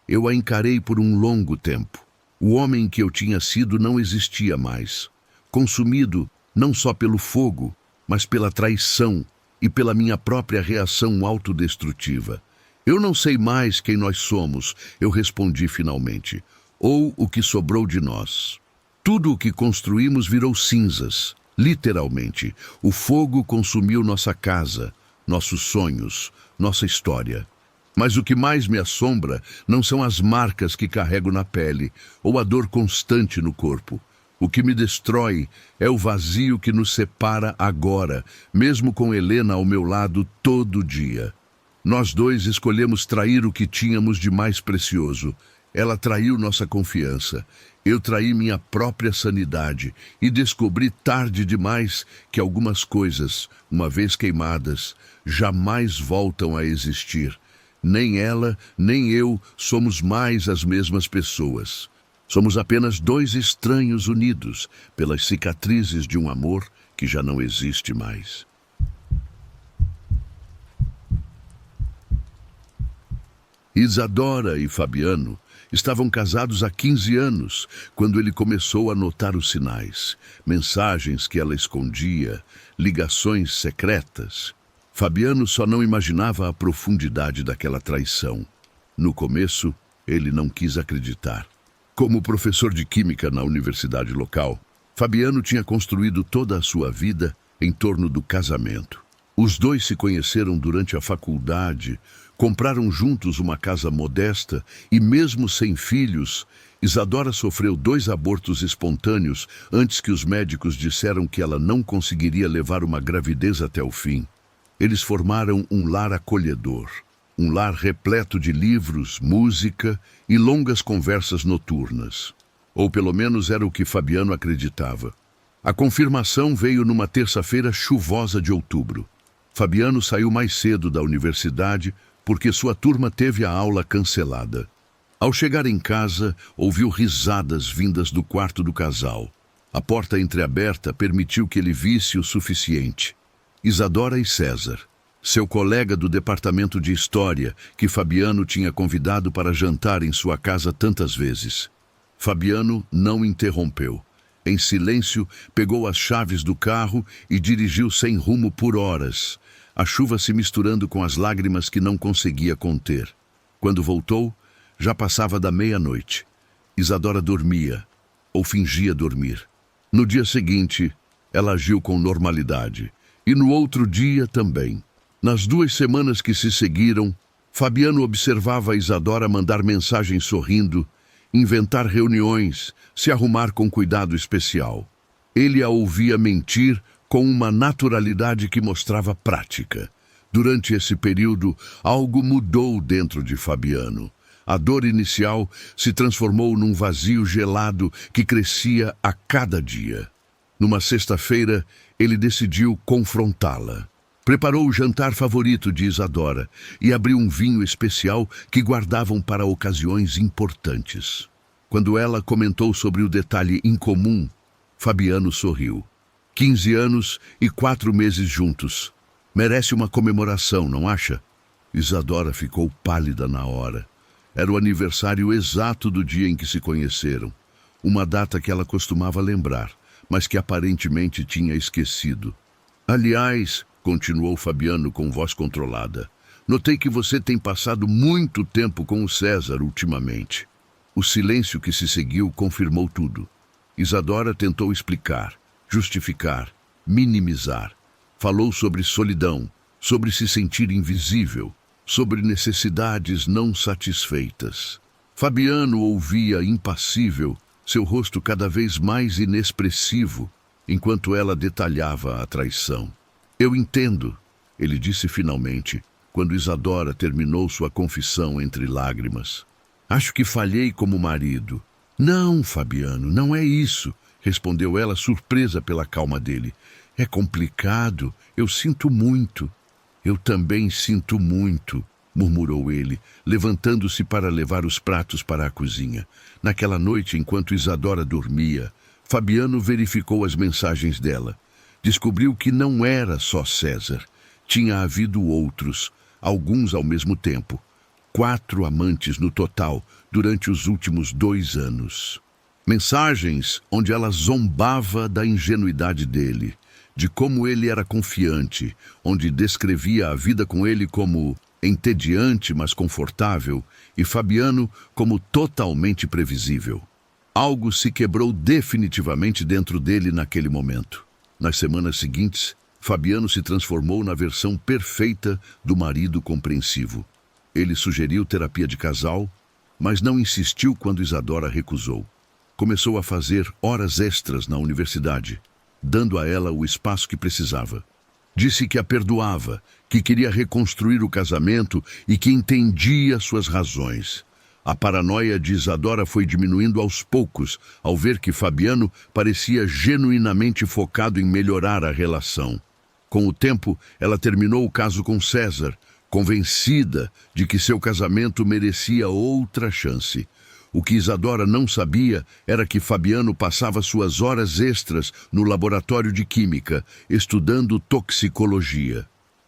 Eu a encarei por um longo tempo. O homem que eu tinha sido não existia mais. Consumido não só pelo fogo, mas pela traição e pela minha própria reação autodestrutiva. "Eu não sei mais quem nós somos", eu respondi finalmente, "ou o que sobrou de nós. Tudo o que construímos virou cinzas. Literalmente, o fogo consumiu nossa casa, nossos sonhos, nossa história. Mas o que mais me assombra não são as marcas que carrego na pele ou a dor constante no corpo. O que me destrói é o vazio que nos separa agora, mesmo com Helena ao meu lado todo dia. Nós dois escolhemos trair o que tínhamos de mais precioso. Ela traiu nossa confiança. Eu traí minha própria sanidade e descobri tarde demais que algumas coisas, uma vez queimadas, jamais voltam a existir. Nem ela, nem eu somos mais as mesmas pessoas. Somos apenas dois estranhos unidos pelas cicatrizes de um amor que já não existe mais. Isadora e Fabiano estavam casados há 15 anos, quando ele começou a notar os sinais, mensagens que ela escondia, ligações secretas. Fabiano só não imaginava a profundidade daquela traição. No começo, ele não quis acreditar. Como professor de química na universidade local, Fabiano tinha construído toda a sua vida em torno do casamento. Os dois se conheceram durante a faculdade, compraram juntos uma casa modesta e, mesmo sem filhos, Isadora sofreu 2 abortos espontâneos antes que os médicos disseram que ela não conseguiria levar uma gravidez até o fim. Eles formaram um lar acolhedor, um lar repleto de livros, música e longas conversas noturnas. Ou pelo menos era o que Fabiano acreditava. A confirmação veio numa terça-feira chuvosa de outubro. Fabiano saiu mais cedo da universidade porque sua turma teve a aula cancelada. Ao chegar em casa, ouviu risadas vindas do quarto do casal. A porta entreaberta permitiu que ele visse o suficiente. Isadora e César, seu colega do departamento de história, que Fabiano tinha convidado para jantar em sua casa tantas vezes. Fabiano não interrompeu. Em silêncio, pegou as chaves do carro e dirigiu sem rumo por horas, a chuva se misturando com as lágrimas que não conseguia conter. Quando voltou, Já passava da meia-noite. Isadora dormia, ou fingia dormir. No dia seguinte, ela agiu com normalidade. E no outro dia também. Nas 2 semanas que se seguiram, Fabiano observava a Isadora mandar mensagens sorrindo, inventar reuniões, se arrumar com cuidado especial. Ele a ouvia mentir com uma naturalidade que mostrava prática. Durante esse período, algo mudou dentro de Fabiano. A dor inicial se transformou num vazio gelado que crescia a cada dia. Numa sexta-feira, ele decidiu confrontá-la. Preparou o jantar favorito de Isadora e abriu um vinho especial que guardavam para ocasiões importantes. Quando ela comentou sobre o detalhe incomum, Fabiano sorriu. 15 anos e 4 meses juntos. Merece uma comemoração, não acha? Isadora ficou pálida na hora. Era o aniversário exato do dia em que se conheceram. Uma data que ela costumava lembrar, mas que aparentemente tinha esquecido. Aliás, continuou Fabiano com voz controlada, notei que você tem passado muito tempo com o César ultimamente. O silêncio que se seguiu confirmou tudo. Isadora tentou explicar, justificar, minimizar. Falou sobre solidão, sobre se sentir invisível, sobre necessidades não satisfeitas. Fabiano ouvia impassível, seu rosto cada vez mais inexpressivo, enquanto ela detalhava a traição. Eu entendo, ele disse finalmente, quando Isadora terminou sua confissão entre lágrimas. Acho que falhei como marido. Não, Fabiano, não é isso, respondeu ela surpresa pela calma dele. É complicado, eu sinto muito. Eu também sinto muito, murmurou ele, levantando-se para levar os pratos para a cozinha. Naquela noite, enquanto Isadora dormia, Fabiano verificou as mensagens dela. Descobriu que não era só César. Tinha havido outros, alguns ao mesmo tempo. 4 amantes no total, durante os últimos 2 anos. Mensagens onde ela zombava da ingenuidade dele, de como ele era confiante, onde descrevia a vida com ele como entediante, mas confortável, e Fabiano como totalmente previsível. Algo se quebrou definitivamente dentro dele naquele momento. Nas semanas seguintes, Fabiano se transformou na versão perfeita do marido compreensivo. Ele sugeriu terapia de casal, mas não insistiu quando Isadora recusou. Começou a fazer horas extras na universidade, dando a ela o espaço que precisava. Disse que a perdoava, que queria reconstruir o casamento e que entendia suas razões. A paranoia de Isadora foi diminuindo aos poucos, ao ver que Fabiano parecia genuinamente focado em melhorar a relação. Com o tempo, ela terminou o caso com César, convencida de que seu casamento merecia outra chance. O que Isadora não sabia era que Fabiano passava suas horas extras no laboratório de química, estudando toxicologia.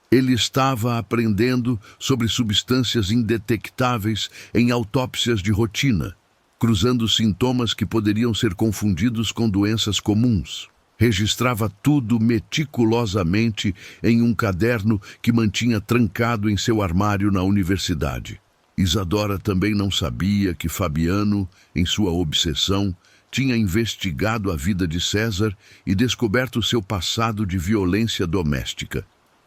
Ele estava aprendendo sobre substâncias indetectáveis em autópsias de rotina, cruzando sintomas que poderiam ser confundidos com doenças comuns. Registrava tudo meticulosamente em um caderno que mantinha trancado em seu armário na universidade. Isadora também não sabia que Fabiano, em sua obsessão, tinha investigado a vida de César e descoberto seu passado de violência doméstica.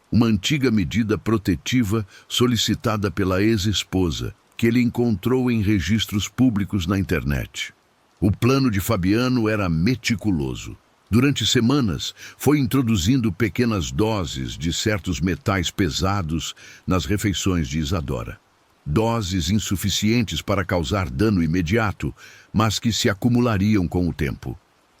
Uma antiga medida protetiva solicitada pela ex-esposa, que ele encontrou em registros públicos na internet. O plano de Fabiano era meticuloso. Durante semanas, foi introduzindo pequenas doses de certos metais pesados nas refeições de Isadora. Doses insuficientes para causar dano imediato, mas que se acumulariam com o tempo.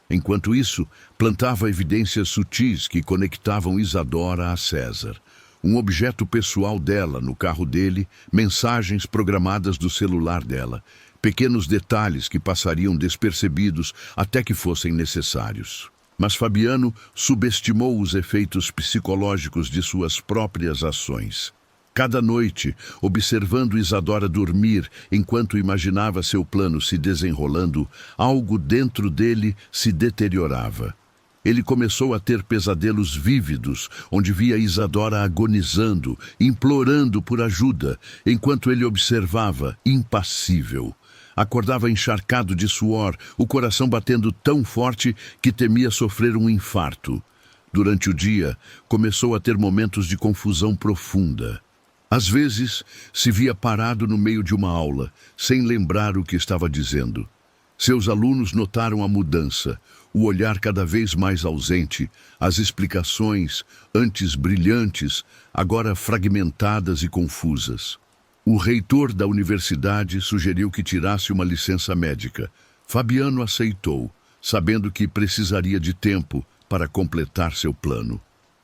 Enquanto isso, plantava evidências sutis que conectavam Isadora a César. Um objeto pessoal dela no carro dele, mensagens programadas do celular dela, pequenos detalhes que passariam despercebidos até que fossem necessários. Mas Fabiano subestimou os efeitos psicológicos de suas próprias ações. Cada noite, observando Isadora dormir enquanto imaginava seu plano se desenrolando, algo dentro dele se deteriorava. Ele começou a ter pesadelos vívidos, onde via Isadora agonizando, implorando por ajuda, enquanto ele observava, impassível. Acordava encharcado de suor, o coração batendo tão forte que temia sofrer um infarto. Durante o dia, começou a ter momentos de confusão profunda. Às vezes, se via parado no meio de uma aula, sem lembrar o que estava dizendo. Seus alunos notaram a mudança, o olhar cada vez mais ausente, as explicações, antes brilhantes, agora fragmentadas e confusas. O reitor da universidade sugeriu que tirasse uma licença médica. Fabiano aceitou, sabendo que precisaria de tempo para completar seu plano.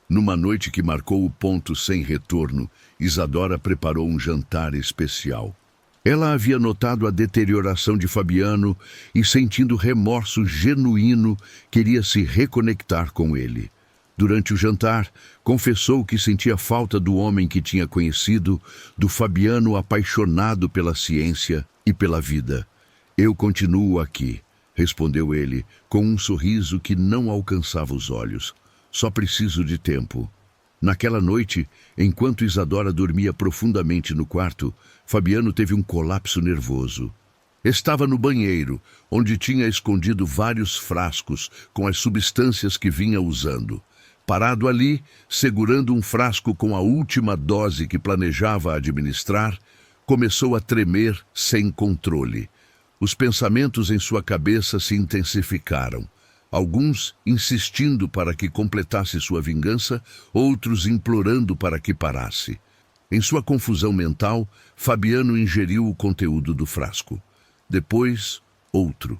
Numa noite que marcou o ponto sem retorno, Isadora preparou um jantar especial. Ela havia notado a deterioração de Fabiano e, sentindo remorso genuíno, queria se reconectar com ele. Durante o jantar, confessou que sentia falta do homem que tinha conhecido, do Fabiano apaixonado pela ciência e pela vida. "Eu continuo aqui", respondeu ele, com um sorriso que não alcançava os olhos. "Só preciso de tempo." Naquela noite, enquanto Isadora dormia profundamente no quarto, Fabiano teve um colapso nervoso. Estava no banheiro, onde tinha escondido vários frascos com as substâncias que vinha usando. Parado ali, segurando um frasco com a última dose que planejava administrar, começou a tremer sem controle. Os pensamentos em sua cabeça se intensificaram. Alguns insistindo para que completasse sua vingança, outros implorando para que parasse. Em sua confusão mental, Fabiano ingeriu o conteúdo do frasco. Depois, outro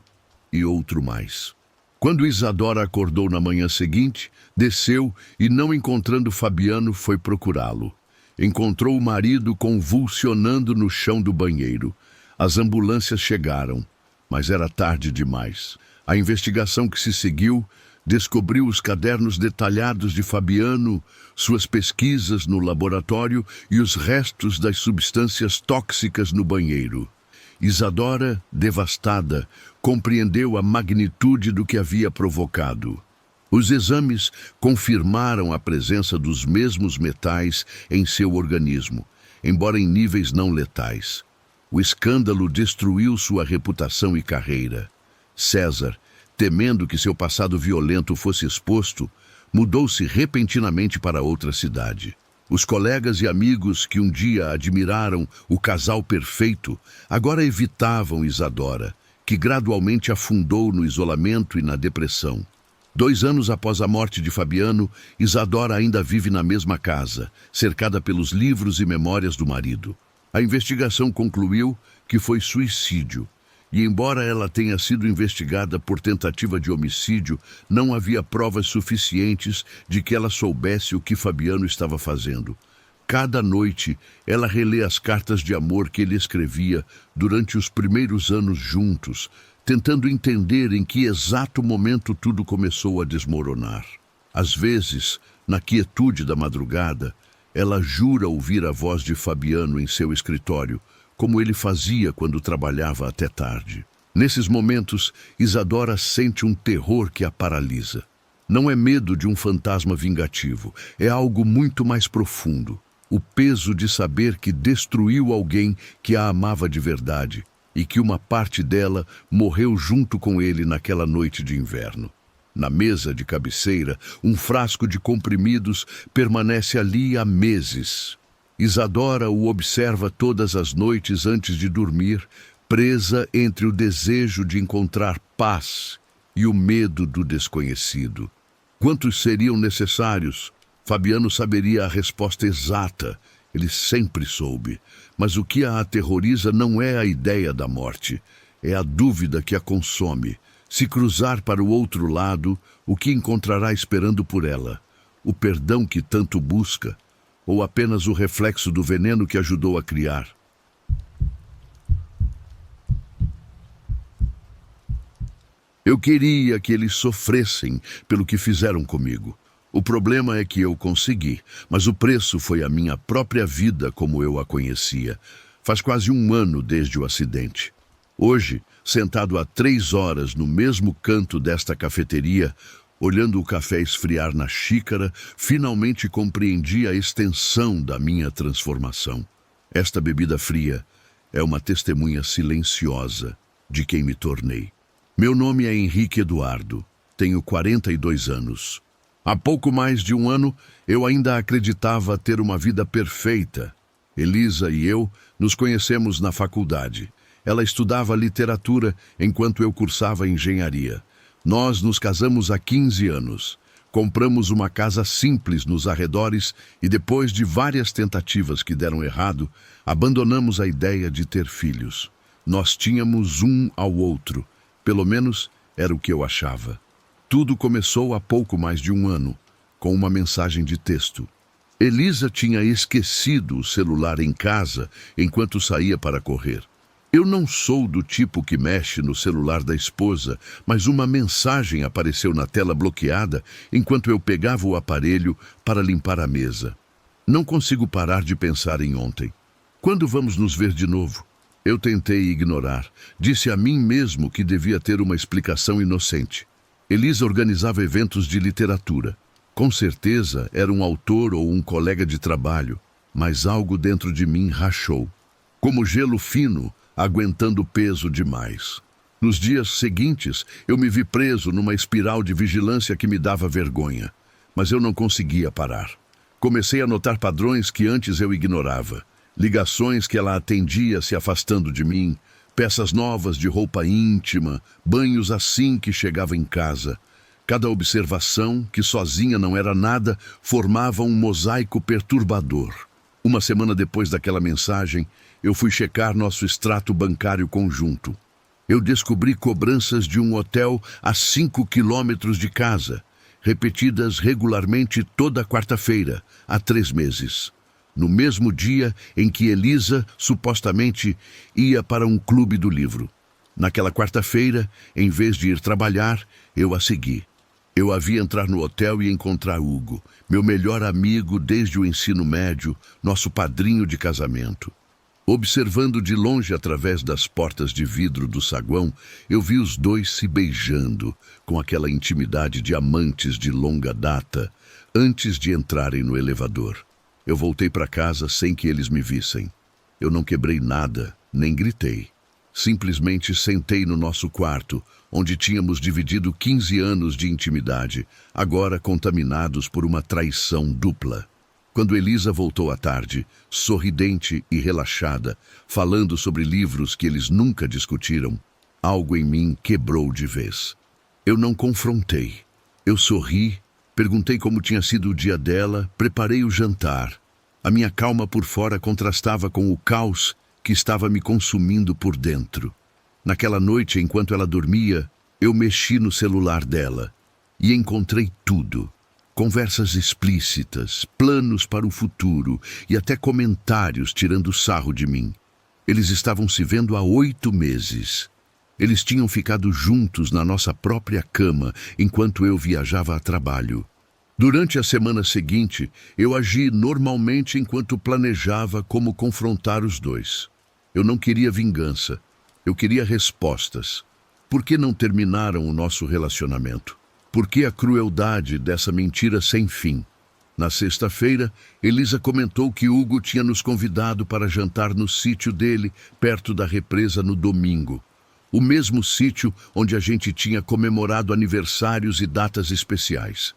e outro mais. Quando Isadora acordou na manhã seguinte, desceu e, não encontrando Fabiano, foi procurá-lo. Encontrou o marido convulsionando no chão do banheiro. As ambulâncias chegaram, mas era tarde demais. A investigação que se seguiu descobriu os cadernos detalhados de Fabiano, suas pesquisas no laboratório e os restos das substâncias tóxicas no banheiro. Isadora, devastada, compreendeu a magnitude do que havia provocado. Os exames confirmaram a presença dos mesmos metais em seu organismo, embora em níveis não letais. O escândalo destruiu sua reputação e carreira. César, temendo que seu passado violento fosse exposto, mudou-se repentinamente para outra cidade. Os colegas e amigos que um dia admiraram o casal perfeito, agora evitavam Isadora, que gradualmente afundou no isolamento e na depressão. 2 anos após a morte de Fabiano, Isadora ainda vive na mesma casa, cercada pelos livros e memórias do marido. A investigação concluiu que foi suicídio, e embora ela tenha sido investigada por tentativa de homicídio, não havia provas suficientes de que ela soubesse o que Fabiano estava fazendo. Cada noite, ela relê as cartas de amor que ele escrevia durante os primeiros anos juntos, tentando entender em que exato momento tudo começou a desmoronar. Às vezes, na quietude da madrugada, ela jura ouvir a voz de Fabiano em seu escritório, como ele fazia quando trabalhava até tarde. Nesses momentos, Isadora sente um terror que a paralisa. Não é medo de um fantasma vingativo, é algo muito mais profundo. O peso de saber que destruiu alguém que a amava de verdade e que uma parte dela morreu junto com ele naquela noite de inverno. Na mesa de cabeceira, um frasco de comprimidos permanece ali há meses. Isadora o observa todas as noites antes de dormir, presa entre o desejo de encontrar paz e o medo do desconhecido. Quantos seriam necessários? Fabiano saberia a resposta exata. Ele sempre soube. Mas o que a aterroriza não é a ideia da morte. É a dúvida que a consome. Se cruzar para o outro lado, o que encontrará esperando por ela? O perdão que tanto busca? Ou apenas o reflexo do veneno que ajudou a criar? Eu queria que eles sofressem pelo que fizeram comigo. O problema é que eu consegui, mas o preço foi a minha própria vida como eu a conhecia. Faz quase 1 ano desde o acidente. Hoje, sentado há 3 horas no mesmo canto desta cafeteria, Olhando o café esfriar na xícara, finalmente compreendi a extensão da minha transformação. Esta bebida fria é uma testemunha silenciosa de quem me tornei. Meu nome é Henrique Eduardo, tenho 42 anos. Há pouco mais de um ano, eu ainda acreditava ter uma vida perfeita. Elisa e eu nos conhecemos na faculdade. Ela estudava literatura enquanto eu cursava engenharia. Nós nos casamos há 15 anos. Compramos uma casa simples nos arredores e, depois de várias tentativas que deram errado, abandonamos a ideia de ter filhos. Nós tínhamos um ao outro. Pelo menos era o que eu achava. Tudo começou há pouco mais de um ano, com uma mensagem de texto. Elisa tinha esquecido o celular em casa enquanto saía para correr. Eu não sou do tipo que mexe no celular da esposa, mas uma mensagem apareceu na tela bloqueada enquanto eu pegava o aparelho para limpar a mesa. Não consigo parar de pensar em ontem. Quando vamos nos ver de novo? Eu tentei ignorar. Disse a mim mesmo que devia ter uma explicação inocente. Elisa organizava eventos de literatura. Com certeza era um autor ou um colega de trabalho, mas algo dentro de mim rachou. Como gelo fino, aguentando peso demais. Nos dias seguintes, eu me vi preso numa espiral de vigilância que me dava vergonha. Mas eu não conseguia parar. Comecei a notar padrões que antes eu ignorava. Ligações que ela atendia se afastando de mim, peças novas de roupa íntima, banhos assim que chegava em casa. Cada observação, que sozinha não era nada, formava um mosaico perturbador. Uma semana depois daquela mensagem, eu fui checar nosso extrato bancário conjunto. Eu descobri cobranças de um hotel a 5 quilômetros de casa, repetidas regularmente toda quarta-feira, há 3 meses. No mesmo dia em que Elisa, supostamente, ia para um clube do livro. Naquela quarta-feira, em vez de ir trabalhar, eu a segui. Eu a vi entrar no hotel e encontrar Hugo, meu melhor amigo desde o ensino médio, nosso padrinho de casamento. Observando de longe através das portas de vidro do saguão, eu vi os dois se beijando, com aquela intimidade de amantes de longa data, antes de entrarem no elevador. Eu voltei para casa sem que eles me vissem. Eu não quebrei nada, nem gritei. Simplesmente sentei no nosso quarto, onde tínhamos dividido 15 anos de intimidade, agora contaminados por uma traição dupla. Quando Elisa voltou à tarde, sorridente e relaxada, falando sobre livros que eles nunca discutiram, algo em mim quebrou de vez. Eu não confrontei. Eu sorri, perguntei como tinha sido o dia dela, preparei o jantar. A minha calma por fora contrastava com o caos que estava me consumindo por dentro. Naquela noite, enquanto ela dormia, eu mexi no celular dela e encontrei tudo. Conversas explícitas, planos para o futuro e até comentários tirando sarro de mim. Eles estavam se vendo há 8 meses. Eles tinham ficado juntos na nossa própria cama enquanto eu viajava a trabalho. Durante a semana seguinte, eu agi normalmente enquanto planejava como confrontar os dois. Eu não queria vingança, eu queria respostas. Por que não terminaram o nosso relacionamento? Por que a crueldade dessa mentira sem fim? Na sexta-feira, Elisa comentou que Hugo tinha nos convidado para jantar no sítio dele, perto da represa no domingo. O mesmo sítio onde a gente tinha comemorado aniversários e datas especiais.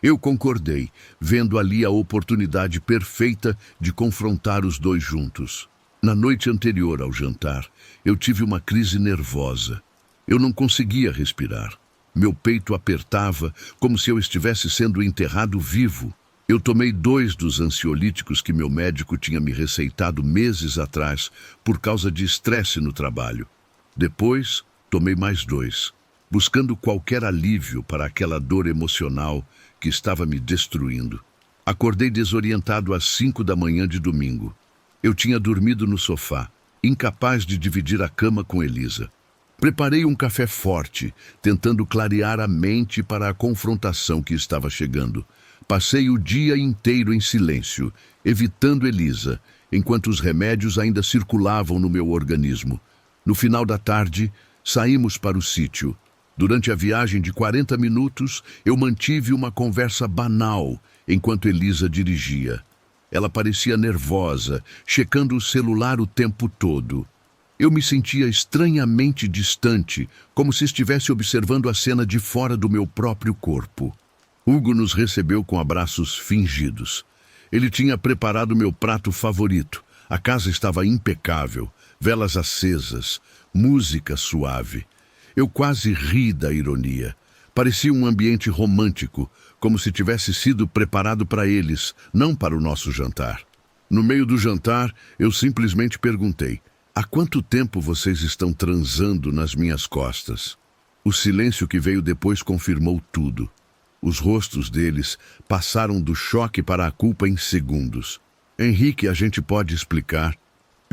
Eu concordei, vendo ali a oportunidade perfeita de confrontar os dois juntos. Na noite anterior ao jantar, eu tive uma crise nervosa. Eu não conseguia respirar. Meu peito apertava, como se eu estivesse sendo enterrado vivo. Eu tomei 2 dos ansiolíticos que meu médico tinha me receitado meses atrás, por causa de estresse no trabalho. Depois, tomei mais 2, buscando qualquer alívio para aquela dor emocional que estava me destruindo. Acordei desorientado às 5 da manhã de domingo. Eu tinha dormido no sofá, incapaz de dividir a cama com Elisa. Preparei um café forte, tentando clarear a mente para a confrontação que estava chegando. Passei o dia inteiro em silêncio, evitando Elisa, enquanto os remédios ainda circulavam no meu organismo. No final da tarde, saímos para o sítio. Durante a viagem de 40 minutos, eu mantive uma conversa banal enquanto Elisa dirigia. Ela parecia nervosa, checando o celular o tempo todo. Eu me sentia estranhamente distante, como se estivesse observando a cena de fora do meu próprio corpo. Hugo nos recebeu com abraços fingidos. Ele tinha preparado meu prato favorito. A casa estava impecável, velas acesas, música suave. Eu quase ri da ironia. Parecia um ambiente romântico, como se tivesse sido preparado para eles, não para o nosso jantar. No meio do jantar, eu simplesmente perguntei: há quanto tempo vocês estão transando nas minhas costas? O silêncio que veio depois confirmou tudo. Os rostos deles passaram do choque para a culpa em segundos. Henrique, a gente pode explicar.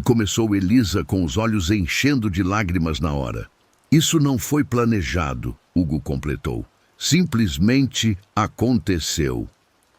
Começou Elisa com os olhos enchendo de lágrimas na hora. Isso não foi planejado, Hugo completou. Simplesmente aconteceu.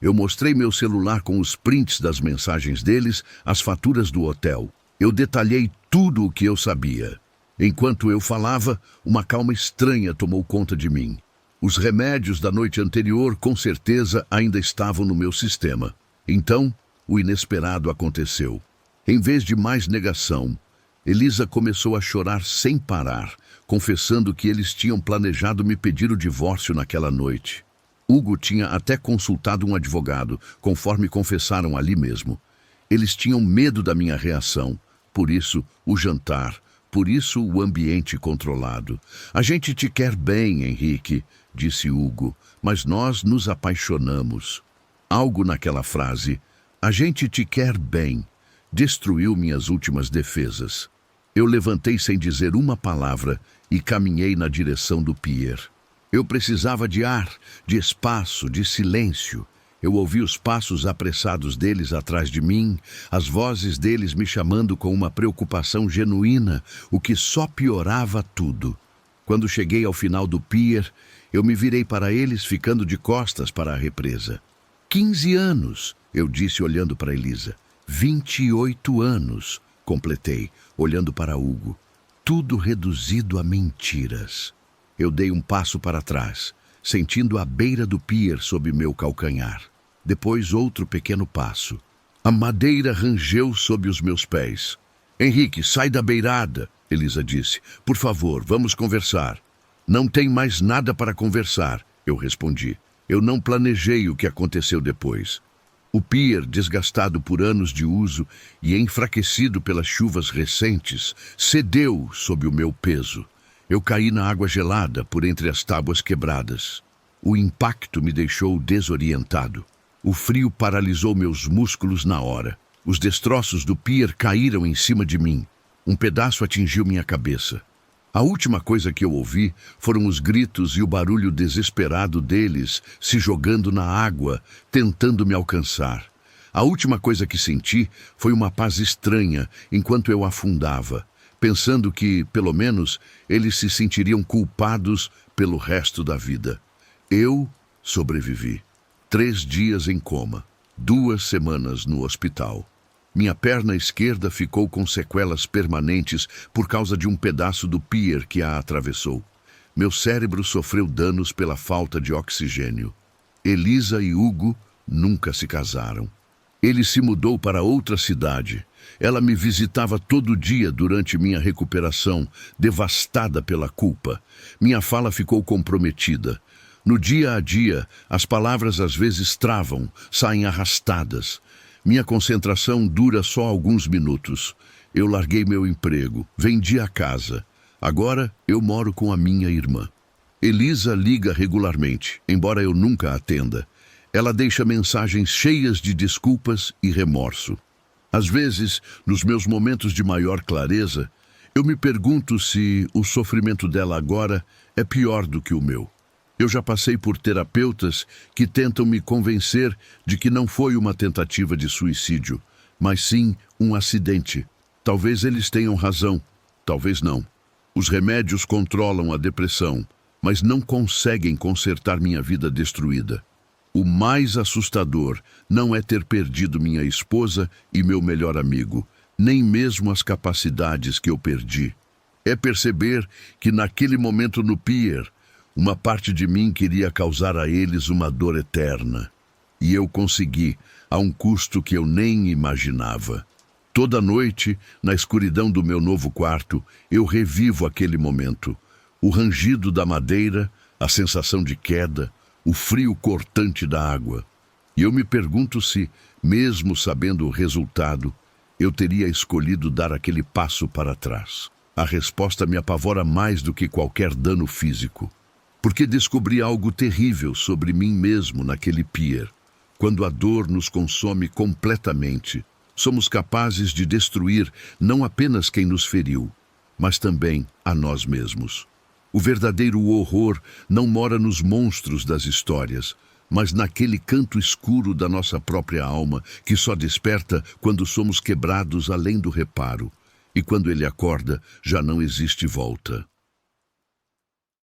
Eu mostrei meu celular com os prints das mensagens deles, as faturas do hotel. Eu detalhei tudo o que eu sabia. Enquanto eu falava, uma calma estranha tomou conta de mim. Os remédios da noite anterior, com certeza, ainda estavam no meu sistema. Então, o inesperado aconteceu. Em vez de mais negação, Elisa começou a chorar sem parar, confessando que eles tinham planejado me pedir o divórcio naquela noite. Hugo tinha até consultado um advogado, conforme confessaram ali mesmo. Eles tinham medo da minha reação, por isso o jantar, por isso o ambiente controlado. A gente te quer bem, Henrique, disse Hugo, mas nós nos apaixonamos. Algo naquela frase, a gente te quer bem, destruiu minhas últimas defesas. Eu levantei sem dizer uma palavra e caminhei na direção do pier. Eu precisava de ar, de espaço, de silêncio. Eu ouvi os passos apressados deles atrás de mim, as vozes deles me chamando com uma preocupação genuína, o que só piorava tudo. Quando cheguei ao final do pier, eu me virei para eles, ficando de costas para a represa. 15 anos, eu disse olhando para Elisa. 28 anos, completei, olhando para Hugo. Tudo reduzido a mentiras. Eu dei um passo para trás, sentindo a beira do pier sob meu calcanhar. Depois outro pequeno passo. A madeira rangeu sob os meus pés. Henrique, sai da beirada, Elisa disse. Por favor, vamos conversar. Não tem mais nada para conversar, eu respondi. Eu não planejei o que aconteceu depois. O pier, desgastado por anos de uso e enfraquecido pelas chuvas recentes, cedeu sob o meu peso. Eu caí na água gelada por entre as tábuas quebradas. O impacto me deixou desorientado. O frio paralisou meus músculos na hora. Os destroços do pier caíram em cima de mim. Um pedaço atingiu minha cabeça. A última coisa que eu ouvi foram os gritos e o barulho desesperado deles se jogando na água, tentando me alcançar. A última coisa que senti foi uma paz estranha enquanto eu afundava, pensando que, pelo menos, eles se sentiriam culpados pelo resto da vida. Eu sobrevivi. 3 dias em coma, 2 semanas no hospital. Minha perna esquerda ficou com sequelas permanentes por causa de um pedaço do pier que a atravessou. Meu cérebro sofreu danos pela falta de oxigênio. Elisa e Hugo nunca se casaram. Ele se mudou para outra cidade. Ela me visitava todo dia durante minha recuperação, devastada pela culpa. Minha fala ficou comprometida. No dia a dia, as palavras às vezes travam, saem arrastadas. Minha concentração dura só alguns minutos. Eu larguei meu emprego, vendi a casa. Agora eu moro com a minha irmã. Elisa liga regularmente, embora eu nunca atenda. Ela deixa mensagens cheias de desculpas e remorso. Às vezes, nos meus momentos de maior clareza, eu me pergunto se o sofrimento dela agora é pior do que o meu. Eu já passei por terapeutas que tentam me convencer de que não foi uma tentativa de suicídio, mas sim um acidente. Talvez eles tenham razão, talvez não. Os remédios controlam a depressão, mas não conseguem consertar minha vida destruída. O mais assustador não é ter perdido minha esposa e meu melhor amigo, nem mesmo as capacidades que eu perdi. É perceber que naquele momento no pier, Uma parte de mim queria causar a eles uma dor eterna. E eu consegui, a um custo que eu nem imaginava. Toda noite, na escuridão do meu novo quarto, eu revivo aquele momento. O rangido da madeira, a sensação de queda, o frio cortante da água. E eu me pergunto se, mesmo sabendo o resultado, eu teria escolhido dar aquele passo para trás. A resposta me apavora mais do que qualquer dano físico. Porque descobri algo terrível sobre mim mesmo naquele pier. Quando a dor nos consome completamente, somos capazes de destruir não apenas quem nos feriu, mas também a nós mesmos. O verdadeiro horror não mora nos monstros das histórias, mas naquele canto escuro da nossa própria alma que só desperta quando somos quebrados além do reparo. E quando ele acorda, já não existe volta.